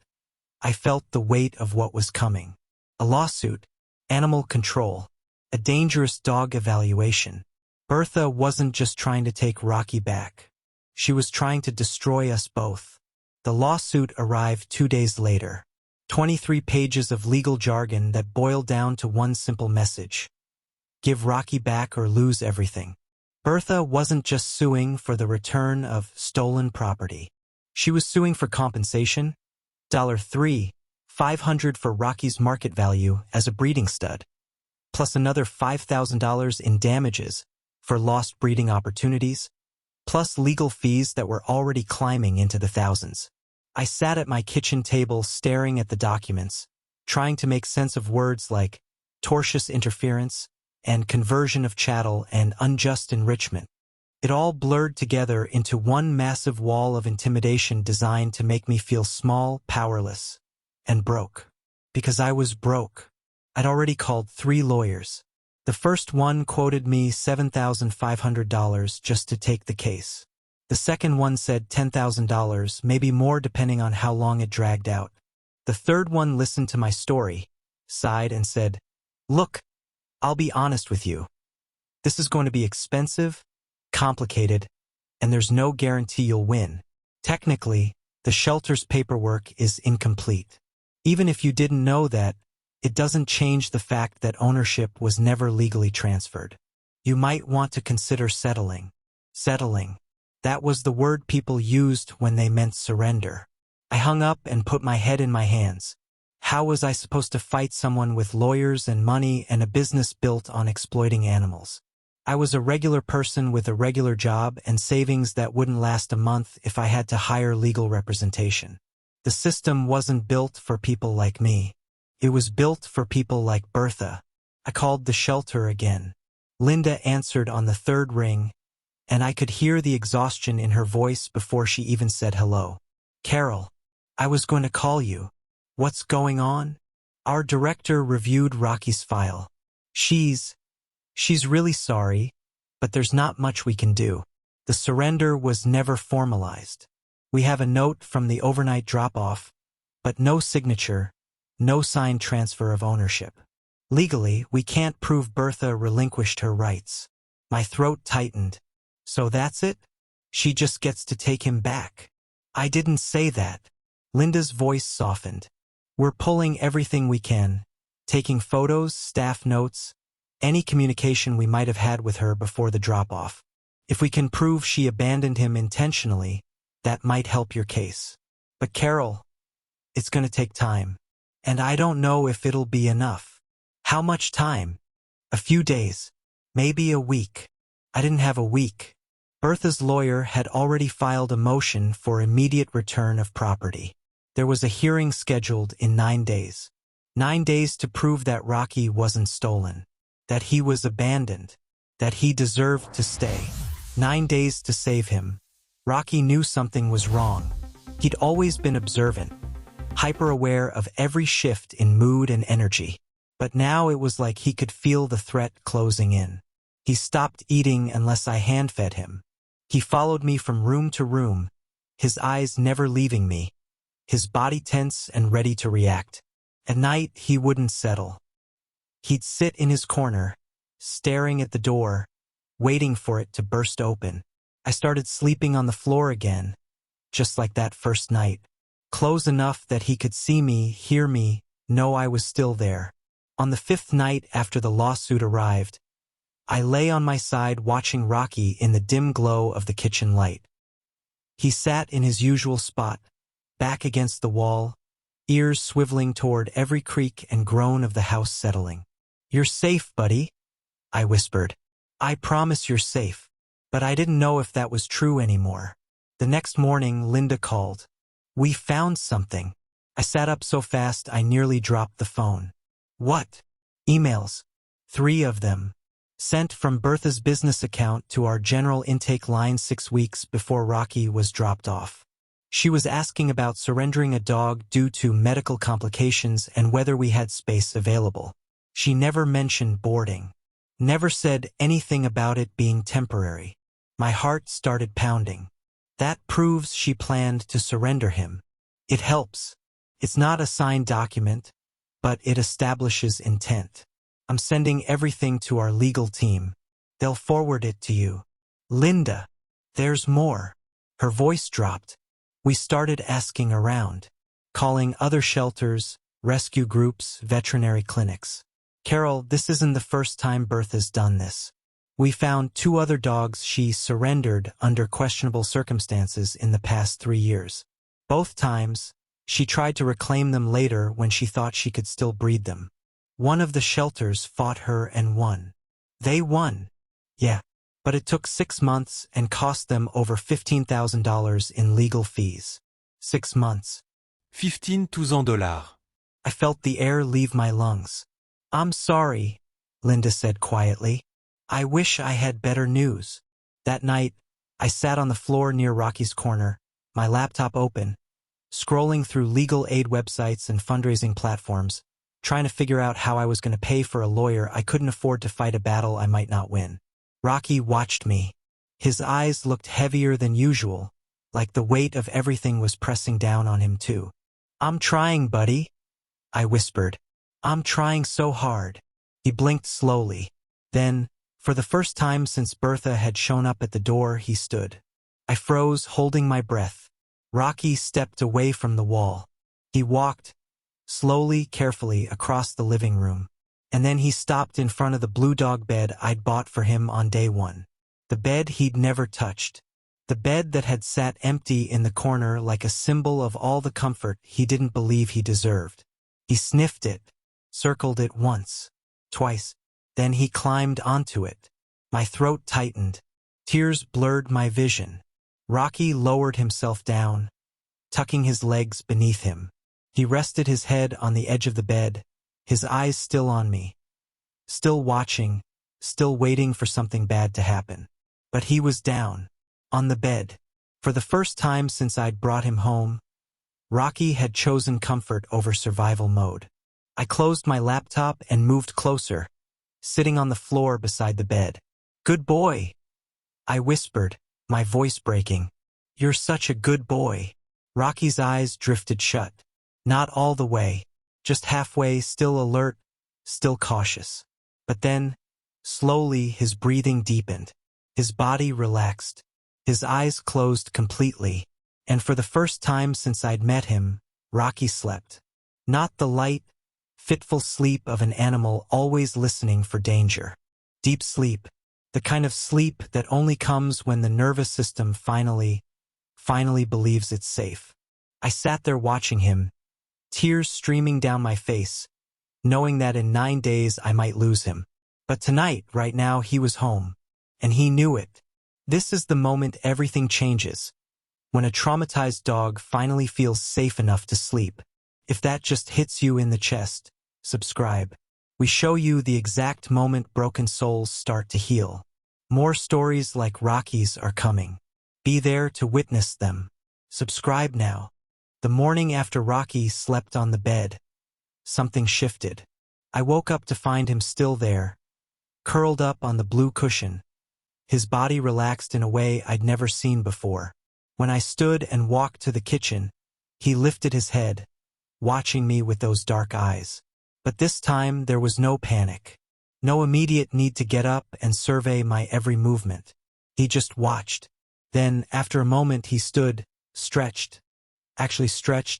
I felt the weight of what was coming. A lawsuit, animal control, a dangerous dog evaluation. Bertha wasn't just trying to take Rocky back. She was trying to destroy us both. The lawsuit arrived 2 days later. 23 pages of legal jargon that boiled down to one simple message. Give Rocky back or lose everything. Bertha wasn't just suing for the return of stolen property. She was suing for compensation, $3,500 for Rocky's market value as a breeding stud, plus another $5,000 in damages for lost breeding opportunities, plus legal fees that were already climbing into the thousands. I sat at my kitchen table staring at the documents, trying to make sense of words like tortious interference and conversion of chattel and unjust enrichment. It all blurred together into one massive wall of intimidation designed to make me feel small, powerless, and broke. Because I was broke. I'd already called 3 lawyers. The first one quoted me $7,500 just to take the case. The second one said $10,000, maybe more depending on how long it dragged out. The third one listened to my story, sighed and said, "Look, I'll be honest with you. This is going to be expensive, complicated, and there's no guarantee you'll win. Technically, the shelter's paperwork is incomplete. Even if you didn't know that, it doesn't change the fact that ownership was never legally transferred. You might want to consider settling." Settling. That was the word people used when they meant surrender. I hung up and put my head in my hands. How was I supposed to fight someone with lawyers and money and a business built on exploiting animals? I was a regular person with a regular job and savings that wouldn't last a month if I had to hire legal representation. The system wasn't built for people like me. It was built for people like Bertha. I called the shelter again. Linda answered on the third ring, and I could hear the exhaustion in her voice before she even said hello. "Carol, I was going to call you. What's going on?" Our director reviewed Rocky's file. She's really sorry, but there's not much we can do. The surrender was never formalized. We have a note from the overnight drop-off, but no signature, no signed transfer of ownership. Legally, we can't prove Bertha relinquished her rights. My throat tightened. So that's it? She just gets to take him back. I didn't say that. Linda's voice softened. We're pulling everything we can, taking photos, staff notes, any communication we might have had with her before the drop-off. If we can prove she abandoned him intentionally, that might help your case. But Carol, it's going to take time. And I don't know if it'll be enough. How much time? A few days. Maybe a week. I didn't have a week. Bertha's lawyer had already filed a motion for immediate return of property. There was a hearing scheduled in 9 days. 9 days to prove that Rocky wasn't stolen, that he was abandoned, that he deserved to stay. 9 days to save him. Rocky knew something was wrong. He'd always been observant, hyper-aware of every shift in mood and energy. But now it was like he could feel the threat closing in. He stopped eating unless I hand-fed him. He followed me from room to room, his eyes never leaving me, his body tense and ready to react. At night, he wouldn't settle. He'd sit in his corner, staring at the door, waiting for it to burst open. I started sleeping on the floor again, just like that first night, close enough that he could see me, hear me, know I was still there. On the 5th night after the lawsuit arrived, I lay on my side watching Rocky in the dim glow of the kitchen light. He sat in his usual spot, back against the wall, ears swiveling toward every creak and groan of the house settling. "You're safe, buddy," I whispered. "I promise you're safe." But I didn't know if that was true anymore. The next morning, Linda called. "We found something." I sat up so fast I nearly dropped the phone. "What?" "Emails. 3 of them. Sent from Bertha's business account to our general intake line 6 weeks before Rocky was dropped off. She was asking about surrendering a dog due to medical complications and whether we had space available. She never mentioned boarding. Never said anything about it being temporary. My heart started pounding. That proves she planned to surrender him. It helps. It's not a signed document, but it establishes intent. I'm sending everything to our legal team. They'll forward it to you. Linda, there's more. Her voice dropped. We started asking around, calling other shelters, rescue groups, veterinary clinics. Carol, this isn't the first time Bertha's done this. We found 2 other dogs she surrendered under questionable circumstances in the past 3 years. Both times, she tried to reclaim them later when she thought she could still breed them. One of the shelters fought her and won. They won. Yeah, but it took 6 months and cost them over $15,000 in legal fees. 6 months. $15,000. I felt the air leave my lungs. "I'm sorry," Linda said quietly. "I wish I had better news." That night, I sat on the floor near Rocky's corner, my laptop open, scrolling through legal aid websites and fundraising platforms, trying to figure out how I was going to pay for a lawyer I couldn't afford to fight a battle I might not win. Rocky watched me, His eyes looked heavier than usual, like the weight of everything was pressing down on him too. "I'm trying, buddy," I whispered. "I'm trying so hard." He blinked slowly. Then, for the first time since Bertha had shown up at the door, he stood. I froze, holding my breath. Rocky stepped away from the wall. He walked, slowly, carefully, across the living room. And then he stopped in front of the blue dog bed I'd bought for him on day one. The bed he'd never touched. The bed that had sat empty in the corner like a symbol of all the comfort he didn't believe he deserved. He sniffed it, circled it once, twice. Then he climbed onto it. My throat tightened. Tears blurred my vision. Rocky lowered himself down, tucking his legs beneath him. He rested his head on the edge of the bed, his eyes still on me, still watching, still waiting for something bad to happen. But he was down, on the bed. For the first time since I'd brought him home, Rocky had chosen comfort over survival mode. I closed my laptop and moved closer, sitting on the floor beside the bed. "Good boy," I whispered, my voice breaking. "You're such a good boy." Rocky's eyes drifted shut. Not all the way, just halfway, still alert, still cautious. But then, slowly, his breathing deepened. His body relaxed. His eyes closed completely. And for the first time since I'd met him, Rocky slept. Not the light, fitful sleep of an animal always listening for danger. Deep sleep. The kind of sleep that only comes when the nervous system finally believes it's safe. I sat there watching him, tears streaming down my face, knowing that in 9 days I might lose him. But tonight, right now, he was home. And he knew it. This is the moment everything changes. When a traumatized dog finally feels safe enough to sleep. If that just hits you in the chest, subscribe. We show you the exact moment broken souls start to heal. More stories like Rocky's are coming. Be there to witness them. Subscribe now. The morning after Rocky slept on the bed, something shifted. I woke up to find him still there, curled up on the blue cushion. His body relaxed in a way I'd never seen before. When I stood and walked to the kitchen, he lifted his head, watching me with those dark eyes. But this time there was no panic, no immediate need to get up and survey my every movement. He just watched. Then, after a moment, he stood, stretched,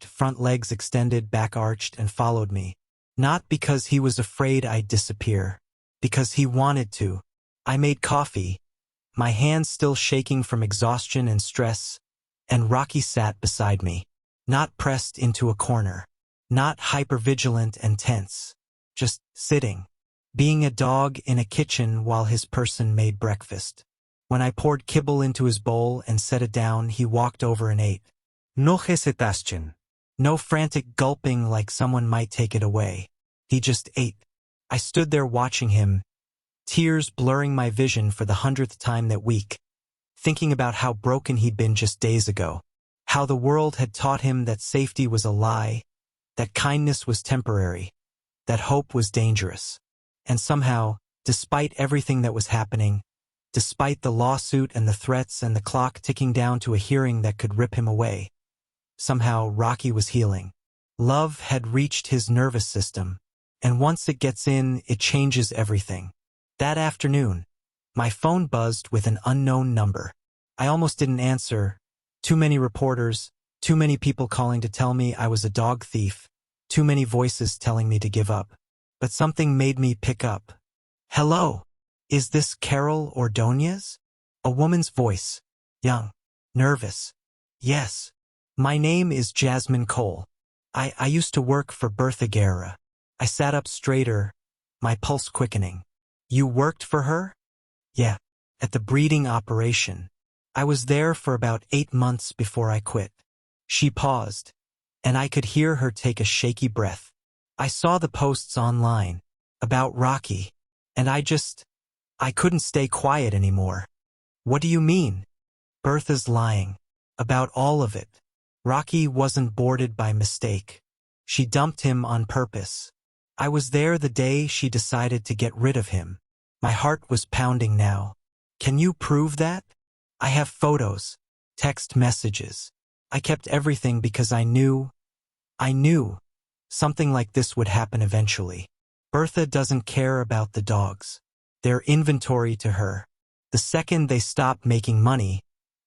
front legs extended, back arched, and followed me. Not because he was afraid I'd disappear, because he wanted to. I made coffee, my hands still shaking from exhaustion and stress, and Rocky sat beside me, not pressed into a corner, not hypervigilant and tense, just sitting, being a dog in a kitchen while his person made breakfast. When I poured kibble into his bowl and set it down, he walked over and ate. No hesitation. No frantic gulping like someone might take it away. He just ate. I stood there watching him, tears blurring my vision for the 100th time that week, thinking about how broken he'd been just days ago, how the world had taught him that safety was a lie, that kindness was temporary, that hope was dangerous. And somehow, despite everything that was happening, despite the lawsuit and the threats and the clock ticking down to a hearing that could rip him away, somehow Rocky was healing. Love had reached his nervous system, and once it gets in, it changes everything. That afternoon, my phone buzzed with an unknown number. I almost didn't answer. Too many reporters, too many people calling to tell me I was a dog thief, too many voices telling me to give up. But something made me pick up. "Hello, is this Carol Ordonez?" A woman's voice, young, nervous. "Yes. My name is Jasmine Cole. I used to work for Bertha Guerra." I sat up straighter, my pulse quickening. "You worked for her?" "Yeah, at the breeding operation. I was there for about 8 months before I quit." She paused, and I could hear her take a shaky breath. "I saw the posts online, about Rocky, and I couldn't stay quiet anymore." "What do you mean?" "Bertha's lying. About all of it. Rocky wasn't boarded by mistake. She dumped him on purpose. I was there the day she decided to get rid of him." My heart was pounding now. "Can you prove that?" I have photos, text messages. I kept everything because I knew something like this would happen eventually. Bertha doesn't care about the dogs. They're inventory to her. The second they stop making money,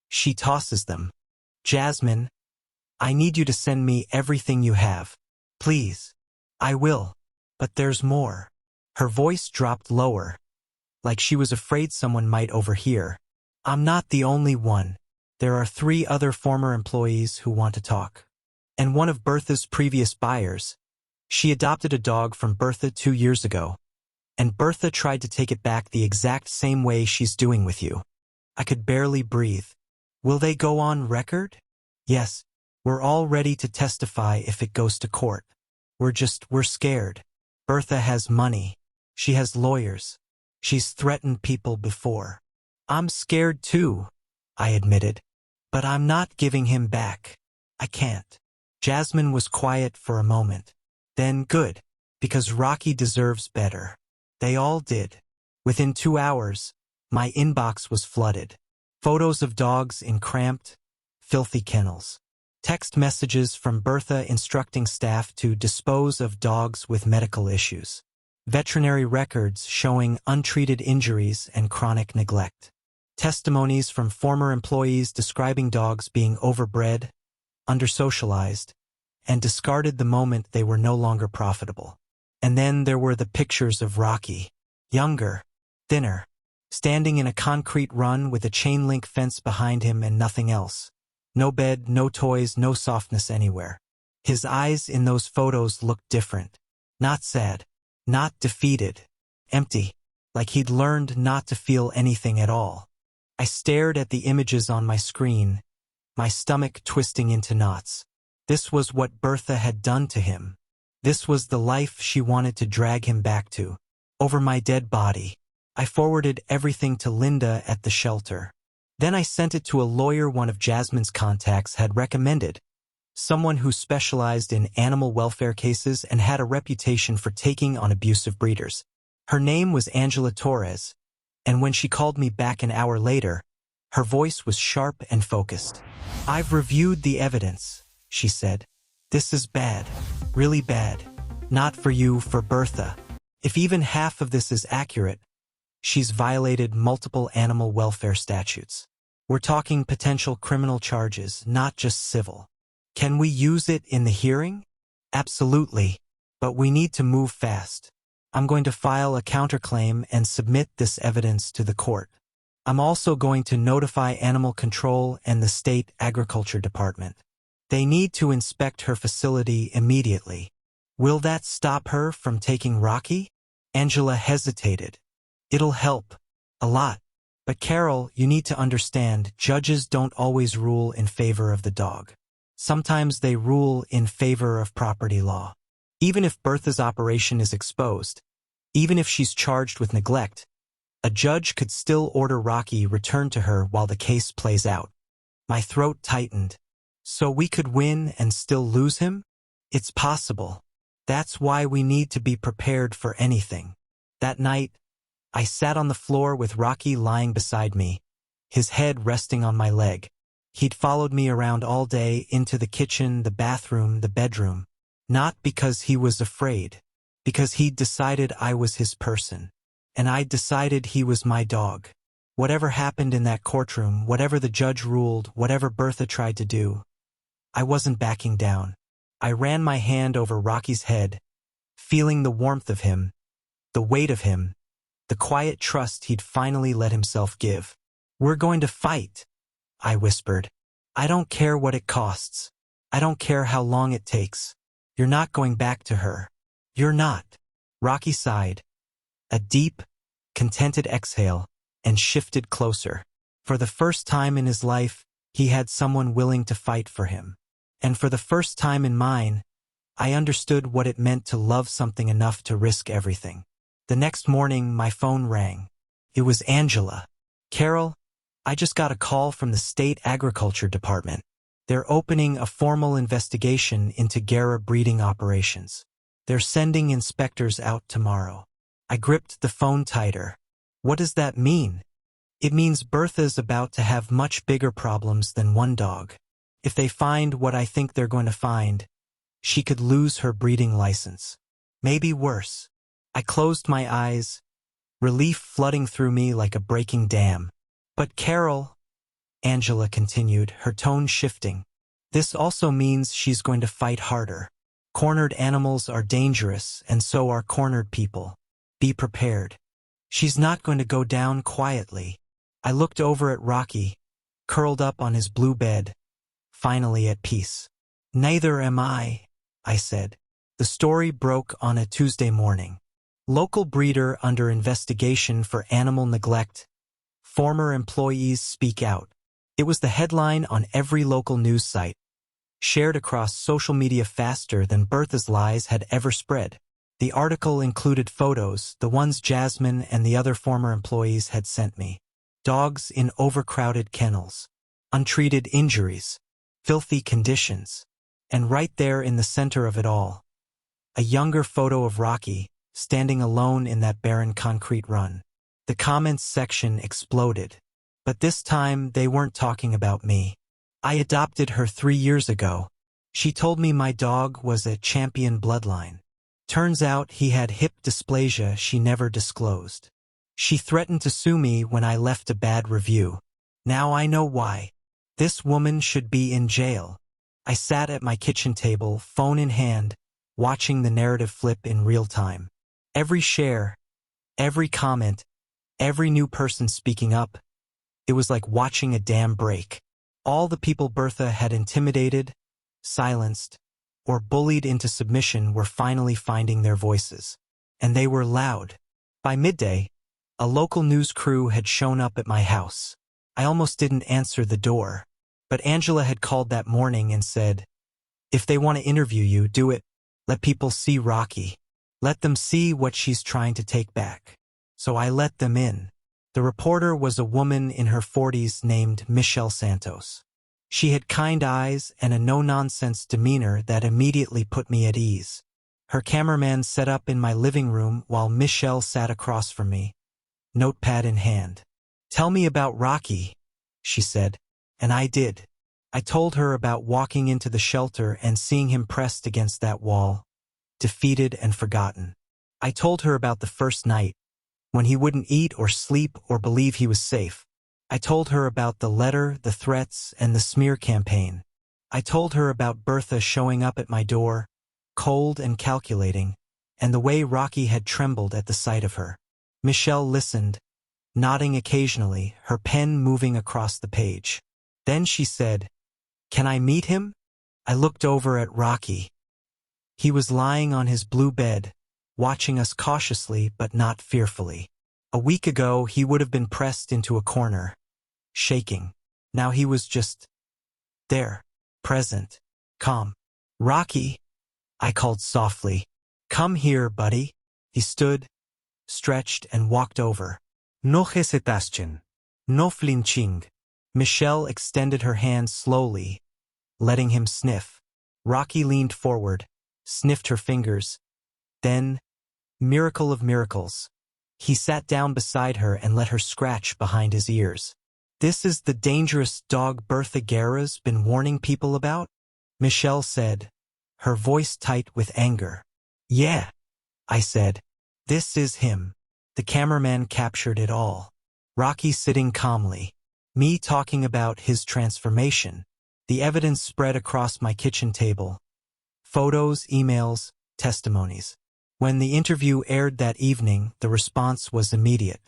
she tosses them. Jasmine, I need you to send me everything you have. Please. I will. But there's more. Her voice dropped lower, like she was afraid someone might overhear. I'm not the only one. There are 3 other former employees who want to talk. And one of Bertha's previous buyers. She adopted a dog from Bertha 2 years ago, and Bertha tried to take it back the exact same way she's doing with you. I could barely breathe. Will they go on record? Yes, we're all ready to testify if it goes to court. We're scared. Bertha has money. She has lawyers. She's threatened people before. I'm scared too, I admitted. But I'm not giving him back. I can't. Jasmine was quiet for a moment. Then good, because Rocky deserves better. They all did. Within 2 hours, my inbox was flooded. Photos of dogs in cramped, filthy kennels. Text messages from Bertha instructing staff to dispose of dogs with medical issues. Veterinary records showing untreated injuries and chronic neglect. Testimonies from former employees describing dogs being overbred, undersocialized, and discarded the moment they were no longer profitable. And then there were the pictures of Rocky, younger, thinner, standing in a concrete run with a chain-link fence behind him and nothing else. No bed, no toys, no softness anywhere. His eyes in those photos looked different. Not sad, not defeated, empty, like he'd learned not to feel anything at all. I stared at the images on my screen, my stomach twisting into knots. This was what Bertha had done to him. This was the life she wanted to drag him back to. Over my dead body. I forwarded everything to Linda at the shelter. Then I sent it to a lawyer one of Jasmine's contacts had recommended, someone who specialized in animal welfare cases and had a reputation for taking on abusive breeders. Her name was Angela Torres, and when she called me back an hour later, her voice was sharp and focused. I've reviewed the evidence, she said. This is bad, really bad. Not for you, for Bertha. If even half of this is accurate, she's violated multiple animal welfare statutes. We're talking potential criminal charges, not just civil. Can we use it in the hearing? Absolutely, but we need to move fast. I'm going to file a counterclaim and submit this evidence to the court. I'm also going to notify Animal Control and the State Agriculture Department. They need to inspect her facility immediately. Will that stop her from taking Rocky? Angela hesitated. It'll help. A lot. But Carol, you need to understand, judges don't always rule in favor of the dog. Sometimes they rule in favor of property law. Even if Bertha's operation is exposed, even if she's charged with neglect, a judge could still order Rocky returned to her while the case plays out. My throat tightened. So we could win and still lose him? It's possible. That's why we need to be prepared for anything. That night, I sat on the floor with Rocky lying beside me, his head resting on my leg. He'd followed me around all day, into the kitchen, the bathroom, the bedroom. Not because he was afraid, because he'd decided I was his person. And I'd decided he was my dog. Whatever happened in that courtroom, whatever the judge ruled, whatever Bertha tried to do, I wasn't backing down. I ran my hand over Rocky's head, feeling the warmth of him, the weight of him, the quiet trust he'd finally let himself give. We're going to fight, I whispered. I don't care what it costs. I don't care how long it takes. You're not going back to her. You're not. Rocky sighed. A deep, contented exhale, and shifted closer. For the first time in his life, he had someone willing to fight for him. And for the first time in mine, I understood what it meant to love something enough to risk everything. The next morning, my phone rang. It was Angela. Carol, I just got a call from the State Agriculture Department. They're opening a formal investigation into Gara breeding operations. They're sending inspectors out tomorrow. I gripped the phone tighter. What does that mean? It means Bertha's about to have much bigger problems than one dog. If they find what I think they're going to find, she could lose her breeding license. Maybe worse. I closed my eyes, relief flooding through me like a breaking dam. But Carol, Angela continued, her tone shifting, this also means she's going to fight harder. Cornered animals are dangerous, and so are cornered people. Be prepared. She's not going to go down quietly. I looked over at Rocky, curled up on his blue bed, finally at peace. Neither am I said. The story broke on a Tuesday morning. Local breeder under investigation for animal neglect. Former employees speak out. It was the headline on every local news site, shared across social media faster than Bertha's lies had ever spread. The article included photos, the ones Jasmine and the other former employees had sent me. Dogs in overcrowded kennels, untreated injuries, filthy conditions. And right there in the center of it all, a younger photo of Rocky, standing alone in that barren concrete run. The comments section exploded. But this time, they weren't talking about me. I adopted her 3 years ago. She told me my dog was a champion bloodline. Turns out he had hip dysplasia she never disclosed. She threatened to sue me when I left a bad review. Now I know why. This woman should be in jail. I sat at my kitchen table, phone in hand, watching the narrative flip in real time. Every share, every comment, every new person speaking up, it was like watching a dam break. All the people Bertha had intimidated, silenced, or bullied into submission were finally finding their voices. And they were loud. By midday, a local news crew had shown up at my house. I almost didn't answer the door. But Angela had called that morning and said, if they want to interview you, do it. Let people see Rocky. Let them see what she's trying to take back. So I let them in. The reporter was a woman in her 40s named Michelle Santos. She had kind eyes and a no-nonsense demeanor that immediately put me at ease. Her cameraman set up in my living room while Michelle sat across from me, notepad in hand. Tell me about Rocky, she said. And I did. I told her about walking into the shelter and seeing him pressed against that wall, defeated and forgotten. I told her about the first night, when he wouldn't eat or sleep or believe he was safe. I told her about the letter, the threats, and the smear campaign. I told her about Bertha showing up at my door, cold and calculating, and the way Rocky had trembled at the sight of her. Michelle listened, nodding occasionally, her pen moving across the page. Then she said, "Can I meet him?" I looked over at Rocky. He was lying on his blue bed, watching us cautiously but not fearfully. A week ago, he would have been pressed into a corner, shaking. Now he was just there, present, calm. "Rocky," I called softly. "Come here, buddy." He stood, stretched, and walked over. No hesitación. No flinching. Michelle extended her hand slowly, letting him sniff. Rocky leaned forward, sniffed her fingers. Then, miracle of miracles, he sat down beside her and let her scratch behind his ears. "This is the dangerous dog Bertha Guerra's been warning people about?" Michelle said, her voice tight with anger. "Yeah," I said. "This is him." The cameraman captured it all. Rocky sitting calmly. Me talking about his transformation. The evidence spread across my kitchen table. Photos, emails, testimonies. When the interview aired that evening, the response was immediate.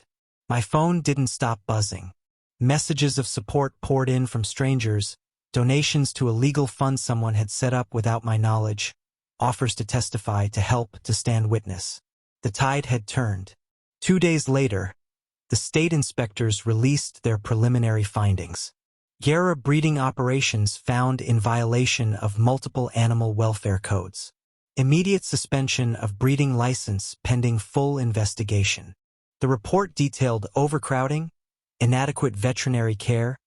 My phone didn't stop buzzing. Messages of support poured in from strangers, donations to a legal fund someone had set up without my knowledge, offers to testify, to help, to stand witness. The tide had turned. 2 days later, the state inspectors released their preliminary findings. Guerra breeding operations found in violation of multiple animal welfare codes. Immediate suspension of breeding license pending full investigation. The report detailed overcrowding, inadequate veterinary care,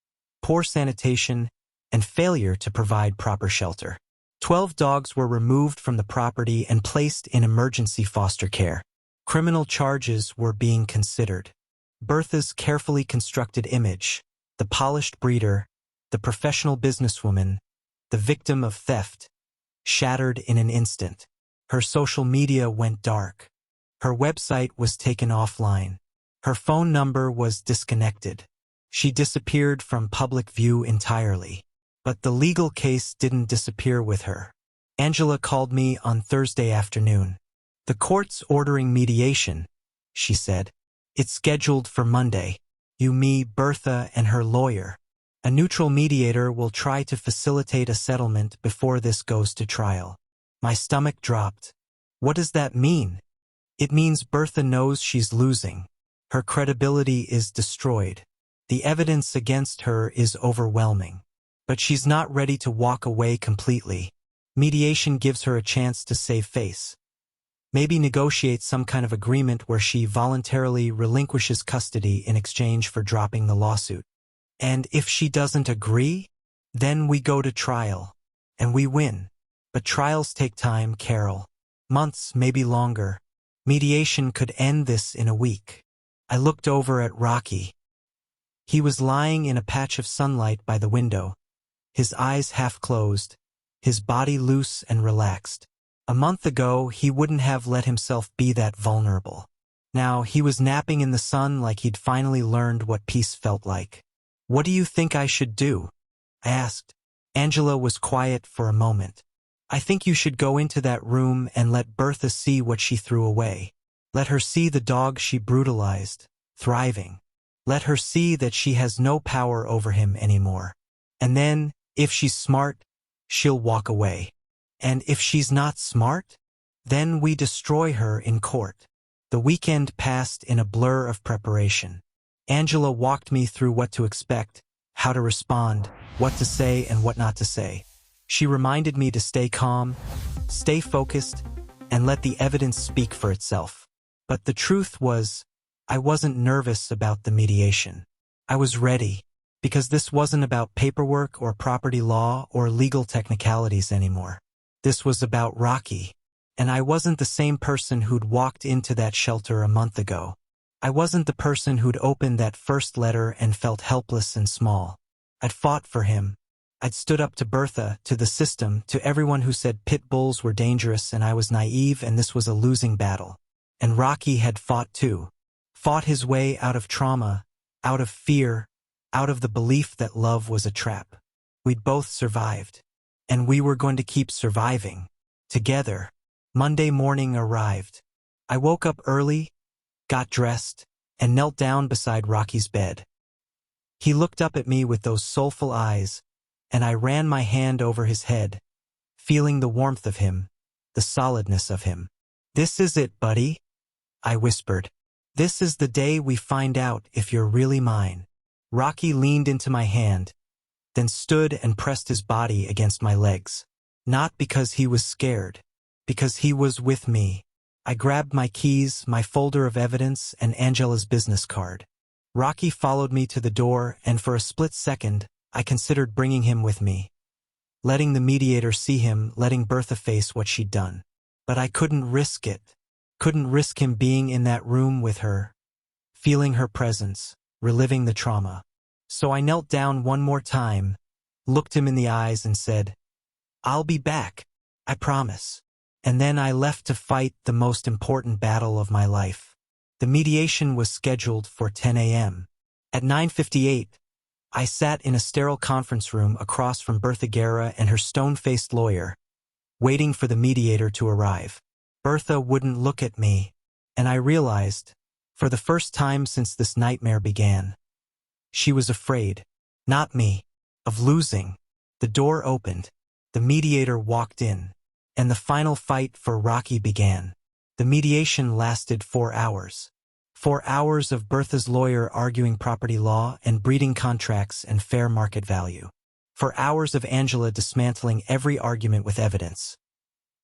poor sanitation, and failure to provide proper shelter. 12 dogs were removed from the property and placed in emergency foster care. Criminal charges were being considered. Bertha's carefully constructed image, the polished breeder, the professional businesswoman, the victim of theft, shattered in an instant. Her social media went dark. Her website was taken offline. Her phone number was disconnected. She disappeared from public view entirely. But the legal case didn't disappear with her. Angela called me on Thursday afternoon. "The court's ordering mediation," she said. "It's scheduled for Monday. You, me, Bertha, and her lawyer. A neutral mediator will try to facilitate a settlement before this goes to trial." My stomach dropped. What does that mean? It means Bertha knows she's losing. Her credibility is destroyed. The evidence against her is overwhelming. But she's not ready to walk away completely. Mediation gives her a chance to save face. Maybe negotiate some kind of agreement where she voluntarily relinquishes custody in exchange for dropping the lawsuit. And if she doesn't agree, then we go to trial. And we win. But trials take time, Carol. Months, maybe longer. Mediation could end this in a week. I looked over at Rocky. He was lying in a patch of sunlight by the window, his eyes half closed, his body loose and relaxed. A month ago, he wouldn't have let himself be that vulnerable. Now, he was napping in the sun like he'd finally learned what peace felt like. "What do you think I should do?" I asked. Angela was quiet for a moment. "I think you should go into that room and let Bertha see what she threw away. Let her see the dog she brutalized, thriving. Let her see that she has no power over him anymore. And then, if she's smart, she'll walk away. And if she's not smart, then we destroy her in court." The weekend passed in a blur of preparation. Angela walked me through what to expect, how to respond, what to say and what not to say. She reminded me to stay calm, stay focused, and let the evidence speak for itself. But the truth was, I wasn't nervous about the mediation. I was ready, because this wasn't about paperwork or property law or legal technicalities anymore. This was about Rocky, and I wasn't the same person who'd walked into that shelter a month ago. I wasn't the person who'd opened that first letter and felt helpless and small. I'd fought for him. I'd stood up to Bertha, to the system, to everyone who said pit bulls were dangerous and I was naive and this was a losing battle. And Rocky had fought too. Fought his way out of trauma, out of fear, out of the belief that love was a trap. We'd both survived. And we were going to keep surviving. Together. Monday morning arrived. I woke up early, got dressed, and knelt down beside Rocky's bed. He looked up at me with those soulful eyes, and I ran my hand over his head, feeling the warmth of him, the solidness of him. "This is it, buddy," I whispered. "This is the day we find out if you're really mine." Rocky leaned into my hand, then stood and pressed his body against my legs. Not because he was scared, because he was with me. I grabbed my keys, my folder of evidence, and Angela's business card. Rocky followed me to the door, and for a split second, I considered bringing him with me. Letting the mediator see him, letting Bertha face what she'd done. But I couldn't risk it. Couldn't risk him being in that room with her, feeling her presence, reliving the trauma. So I knelt down one more time, looked him in the eyes and said, "I'll be back, I promise." And then I left to fight the most important battle of my life. The mediation was scheduled for 10 a.m. At 9:58, I sat in a sterile conference room across from Bertha Guerra and her stone-faced lawyer, waiting for the mediator to arrive. Bertha wouldn't look at me, and I realized, for the first time since this nightmare began, she was afraid, not me, of losing. The door opened, the mediator walked in, and the final fight for Rocky began. The mediation lasted 4 hours. 4 hours of Bertha's lawyer arguing property law and breeding contracts and fair market value. 4 hours of Angela dismantling every argument with evidence.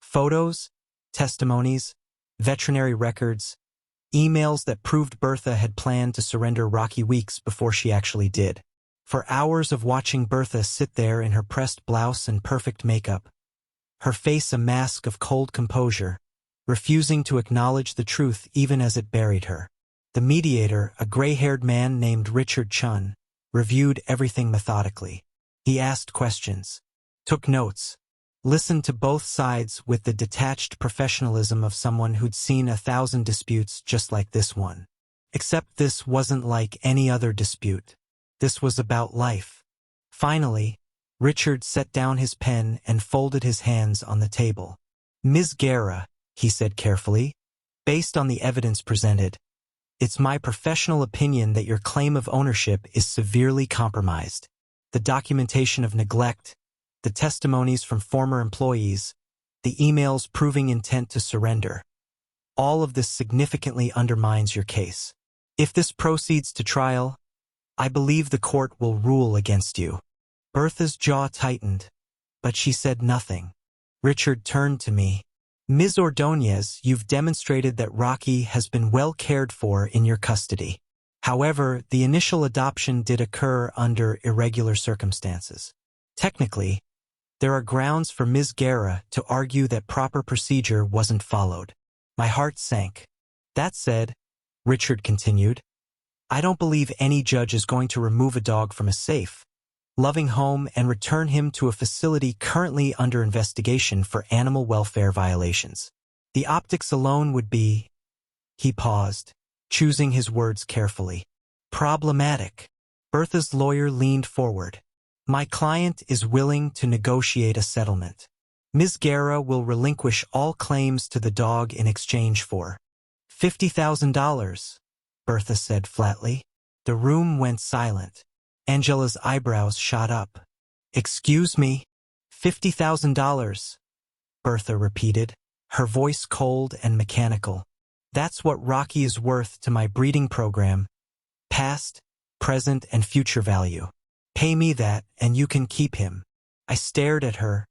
Photos, testimonies, veterinary records, emails that proved Bertha had planned to surrender Rocky weeks before she actually did. 4 hours of watching Bertha sit there in her pressed blouse and perfect makeup, her face a mask of cold composure, refusing to acknowledge the truth even as it buried her. The mediator, a gray-haired man named Richard Chun, reviewed everything methodically. He asked questions, took notes, listened to both sides with the detached professionalism of someone who'd seen 1,000 disputes just like this one. Except this wasn't like any other dispute. This was about life. Finally, Richard set down his pen and folded his hands on the table. "Ms. Guerra," he said carefully, "based on the evidence presented, it's my professional opinion that your claim of ownership is severely compromised. The documentation of neglect, the testimonies from former employees, the emails proving intent to surrender. All of this significantly undermines your case. If this proceeds to trial, I believe the court will rule against you." Bertha's jaw tightened, but she said nothing. Richard turned to me. "Ms. Ordóñez, you've demonstrated that Rocky has been well cared for in your custody. However, the initial adoption did occur under irregular circumstances. Technically, there are grounds for Ms. Guerra to argue that proper procedure wasn't followed." My heart sank. "That said," Richard continued, "I don't believe any judge is going to remove a dog from a safe, loving home and return him to a facility currently under investigation for animal welfare violations. The optics alone would be—" He paused, choosing his words carefully. "Problematic." Bertha's lawyer leaned forward. "My client is willing to negotiate a settlement. Ms. Guerra will relinquish all claims to the dog in exchange for $50,000, Bertha said flatly. The room went silent. Angela's eyebrows shot up. "Excuse me? $50,000, Bertha repeated, her voice cold and mechanical. "That's what Rocky is worth to my breeding program. Past, present, and future value. Pay me that, and you can keep him." I stared at her,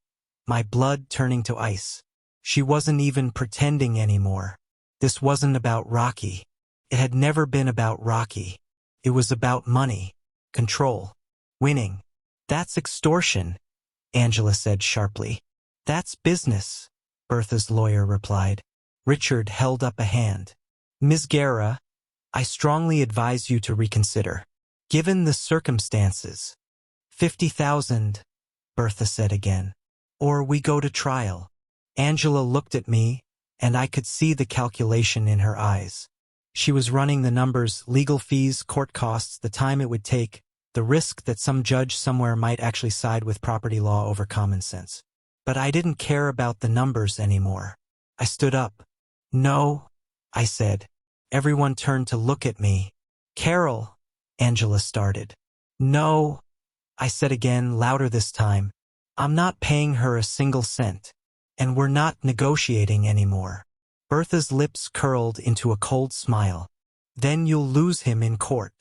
my blood turning to ice. She wasn't even pretending anymore. This wasn't about Rocky. It had never been about Rocky. It was about money, control, winning. "That's extortion," Angela said sharply. "That's business," Bertha's lawyer replied. Richard held up a hand. "Ms. Guerra, I strongly advise you to reconsider. Given the circumstances." "50,000, Bertha said again. "Or we go to trial." Angela looked at me, and I could see the calculation in her eyes. She was running the numbers, legal fees, court costs, the time it would take, the risk that some judge somewhere might actually side with property law over common sense. But I didn't care about the numbers anymore. I stood up. "No," I said. Everyone turned to look at me. "Carol," Angela started. "No," I said again, louder this time. "I'm not paying her a single cent. And we're not negotiating anymore." Bertha's lips curled into a cold smile. "Then you'll lose him in court."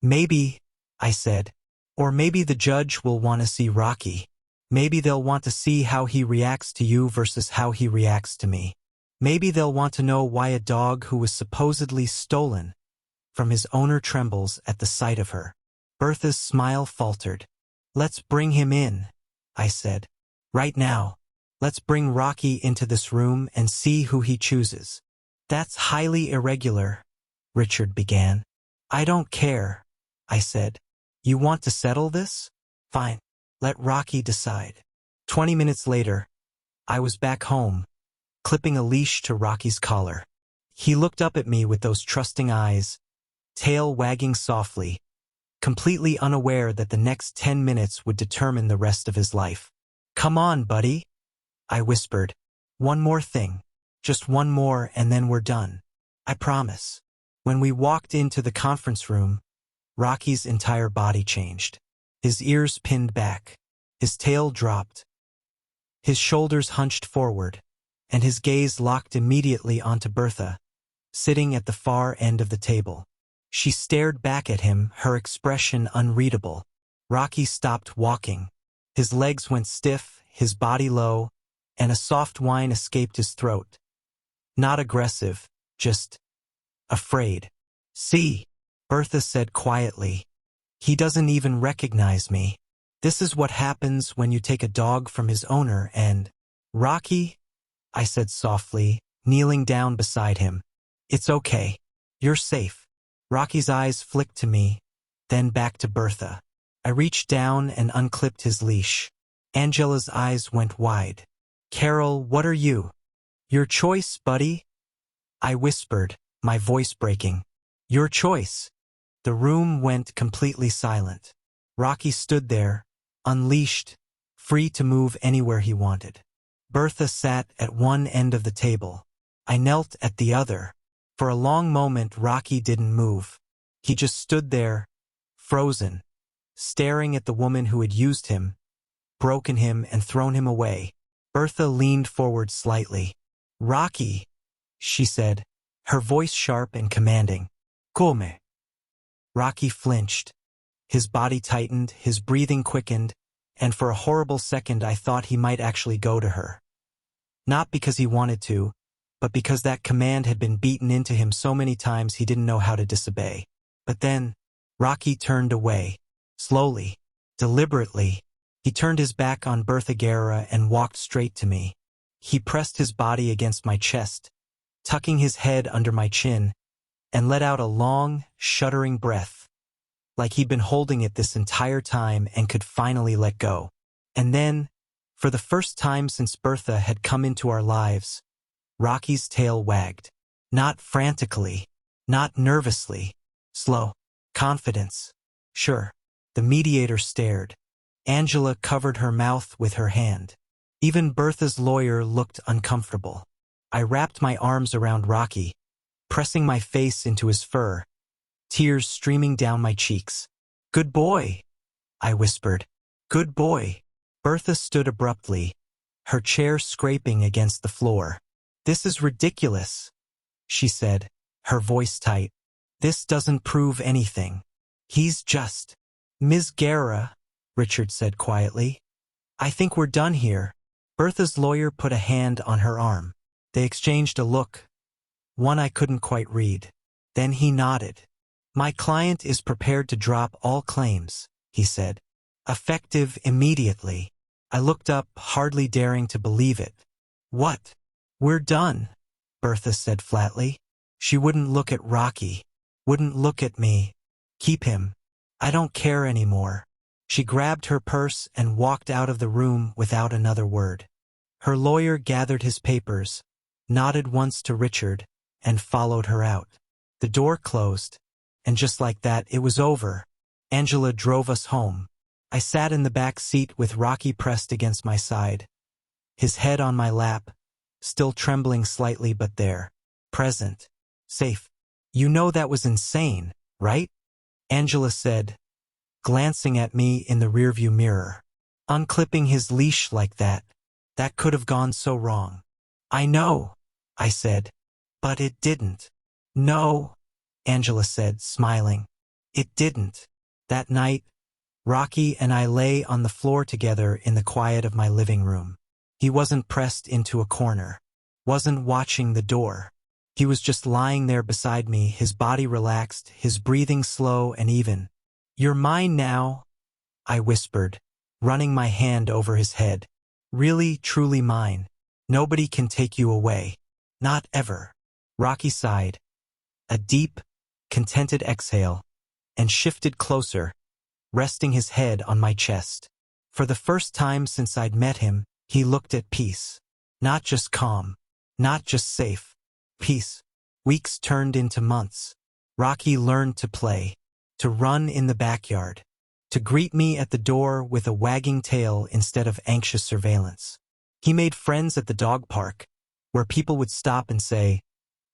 "Maybe," I said. "Or maybe the judge will want to see Rocky. Maybe they'll want to see how he reacts to you versus how he reacts to me. Maybe they'll want to know why a dog who was supposedly stolen from his owner trembles at the sight of her." Bertha's smile faltered. "Let's bring him in," I said. "Right now. Let's bring Rocky into this room and see who he chooses." "That's highly irregular," Richard began. "I don't care," I said. "You want to settle this? Fine. Let Rocky decide." 20 minutes later, I was back home, clipping a leash to Rocky's collar. He looked up at me with those trusting eyes, tail wagging softly, completely unaware that the next 10 minutes would determine the rest of his life. "Come on, buddy," I whispered. "One more thing. Just one more and then we're done. I promise." When we walked into the conference room, Rocky's entire body changed. His ears pinned back, his tail dropped, his shoulders hunched forward, and his gaze locked immediately onto Bertha, sitting at the far end of the table. She stared back at him, her expression unreadable. Rocky stopped walking. His legs went stiff, his body low, and a soft whine escaped his throat. Not aggressive, just afraid. "See," Bertha said quietly. "He doesn't even recognize me. This is what happens when you take a dog from his owner and—" "Rocky," I said softly, kneeling down beside him. "It's okay. You're safe. Rocky's eyes flicked to me, then back to Bertha. I reached down and unclipped his leash. Angela's eyes went wide. Carol, what are you? Your choice, buddy? I whispered, my voice breaking. Your choice. The room went completely silent. Rocky stood there, unleashed, free to move anywhere he wanted. Bertha sat at one end of the table. I knelt at the other. For a long moment, Rocky didn't move. He just stood there, frozen, staring at the woman who had used him, broken him, and thrown him away. Bertha leaned forward slightly. Rocky, she said, her voice sharp and commanding. Come. Rocky flinched. His body tightened, his breathing quickened, and for a horrible second I thought he might actually go to her. Not because he wanted to, but because that command had been beaten into him so many times he didn't know how to disobey. But then, Rocky turned away. Slowly, deliberately, he turned his back on Bertha Guerra and walked straight to me. He pressed his body against my chest, tucking his head under my chin, and let out a long, shuddering breath, like he'd been holding it this entire time and could finally let go. And then, for the first time since Bertha had come into our lives, Rocky's tail wagged. Not frantically, not nervously, slow. Confidence. Sure. The mediator stared. Angela covered her mouth with her hand. Even Bertha's lawyer looked uncomfortable. I wrapped my arms around Rocky, pressing my face into his fur, tears streaming down my cheeks. Good boy, I whispered. Good boy. Bertha stood abruptly, her chair scraping against the floor. This is ridiculous, she said, her voice tight. This doesn't prove anything. He's just... Ms. Guerra, Richard said quietly. I think we're done here. Bertha's lawyer put a hand on her arm. They exchanged a look, one I couldn't quite read. Then he nodded. My client is prepared to drop all claims, he said. Effective immediately. I looked up, hardly daring to believe it. What? We're done, Bertha said flatly. She wouldn't look at Rocky, wouldn't look at me. Keep him. I don't care anymore. She grabbed her purse and walked out of the room without another word. Her lawyer gathered his papers, nodded once to Richard, and followed her out. The door closed, and just like that, it was over. Angela drove us home. I sat in the back seat with Rocky pressed against my side, his head on my lap, still trembling slightly but there, present, safe. You know that was insane, right? Angela said, glancing at me in the rearview mirror. Unclipping his leash like that could have gone so wrong. I know, I said, but it didn't. No, Angela said, smiling. It didn't. That night, Rocky and I lay on the floor together in the quiet of my living room. He wasn't pressed into a corner, wasn't watching the door. He was just lying there beside me, his body relaxed, his breathing slow and even. You're mine now, I whispered, running my hand over his head. Really, truly mine. Nobody can take you away. Not ever. Rocky sighed. A deep, contented exhale, and shifted closer, resting his head on my chest. For the first time since I'd met him, he looked at peace. Not just calm, not just safe. Peace. Weeks turned into months. Rocky learned to play, to run in the backyard, to greet me at the door with a wagging tail instead of anxious surveillance. He made friends at the dog park, where people would stop and say,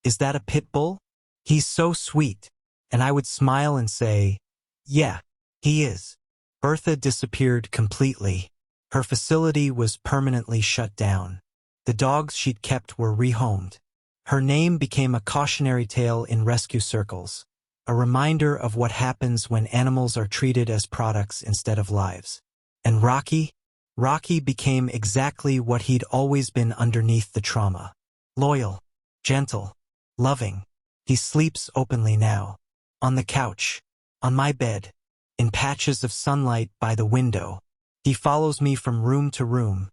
"Is that a Pitbull? He's so sweet." And I would smile and say, "Yeah, he is." Bertha disappeared completely. Her facility was permanently shut down. The dogs she'd kept were rehomed. Her name became a cautionary tale in rescue circles, a reminder of what happens when animals are treated as products instead of lives. And Rocky became exactly what he'd always been underneath the trauma. Loyal, gentle, loving. He sleeps openly now, on the couch, on my bed, in patches of sunlight by the window. He follows me from room to room,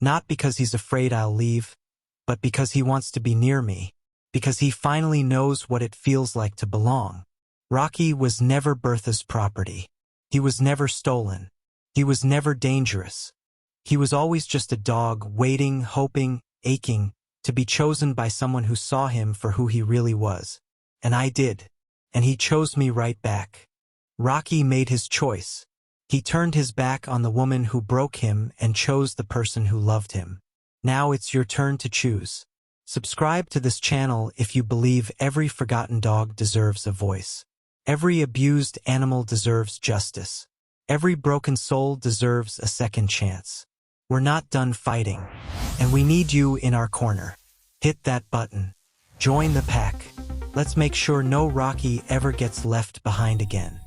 not because he's afraid I'll leave, but because he wants to be near me, because he finally knows what it feels like to belong. Rocky was never Bertha's property. He was never stolen. He was never dangerous. He was always just a dog waiting, hoping, aching to be chosen by someone who saw him for who he really was. And I did. And he chose me right back. Rocky made his choice. He turned his back on the woman who broke him and chose the person who loved him. Now it's your turn to choose. Subscribe to this channel if you believe every forgotten dog deserves a voice. Every abused animal deserves justice. Every broken soul deserves a second chance. We're not done fighting, and we need you in our corner. Hit that button. Join the pack. Let's make sure no Rocky ever gets left behind again.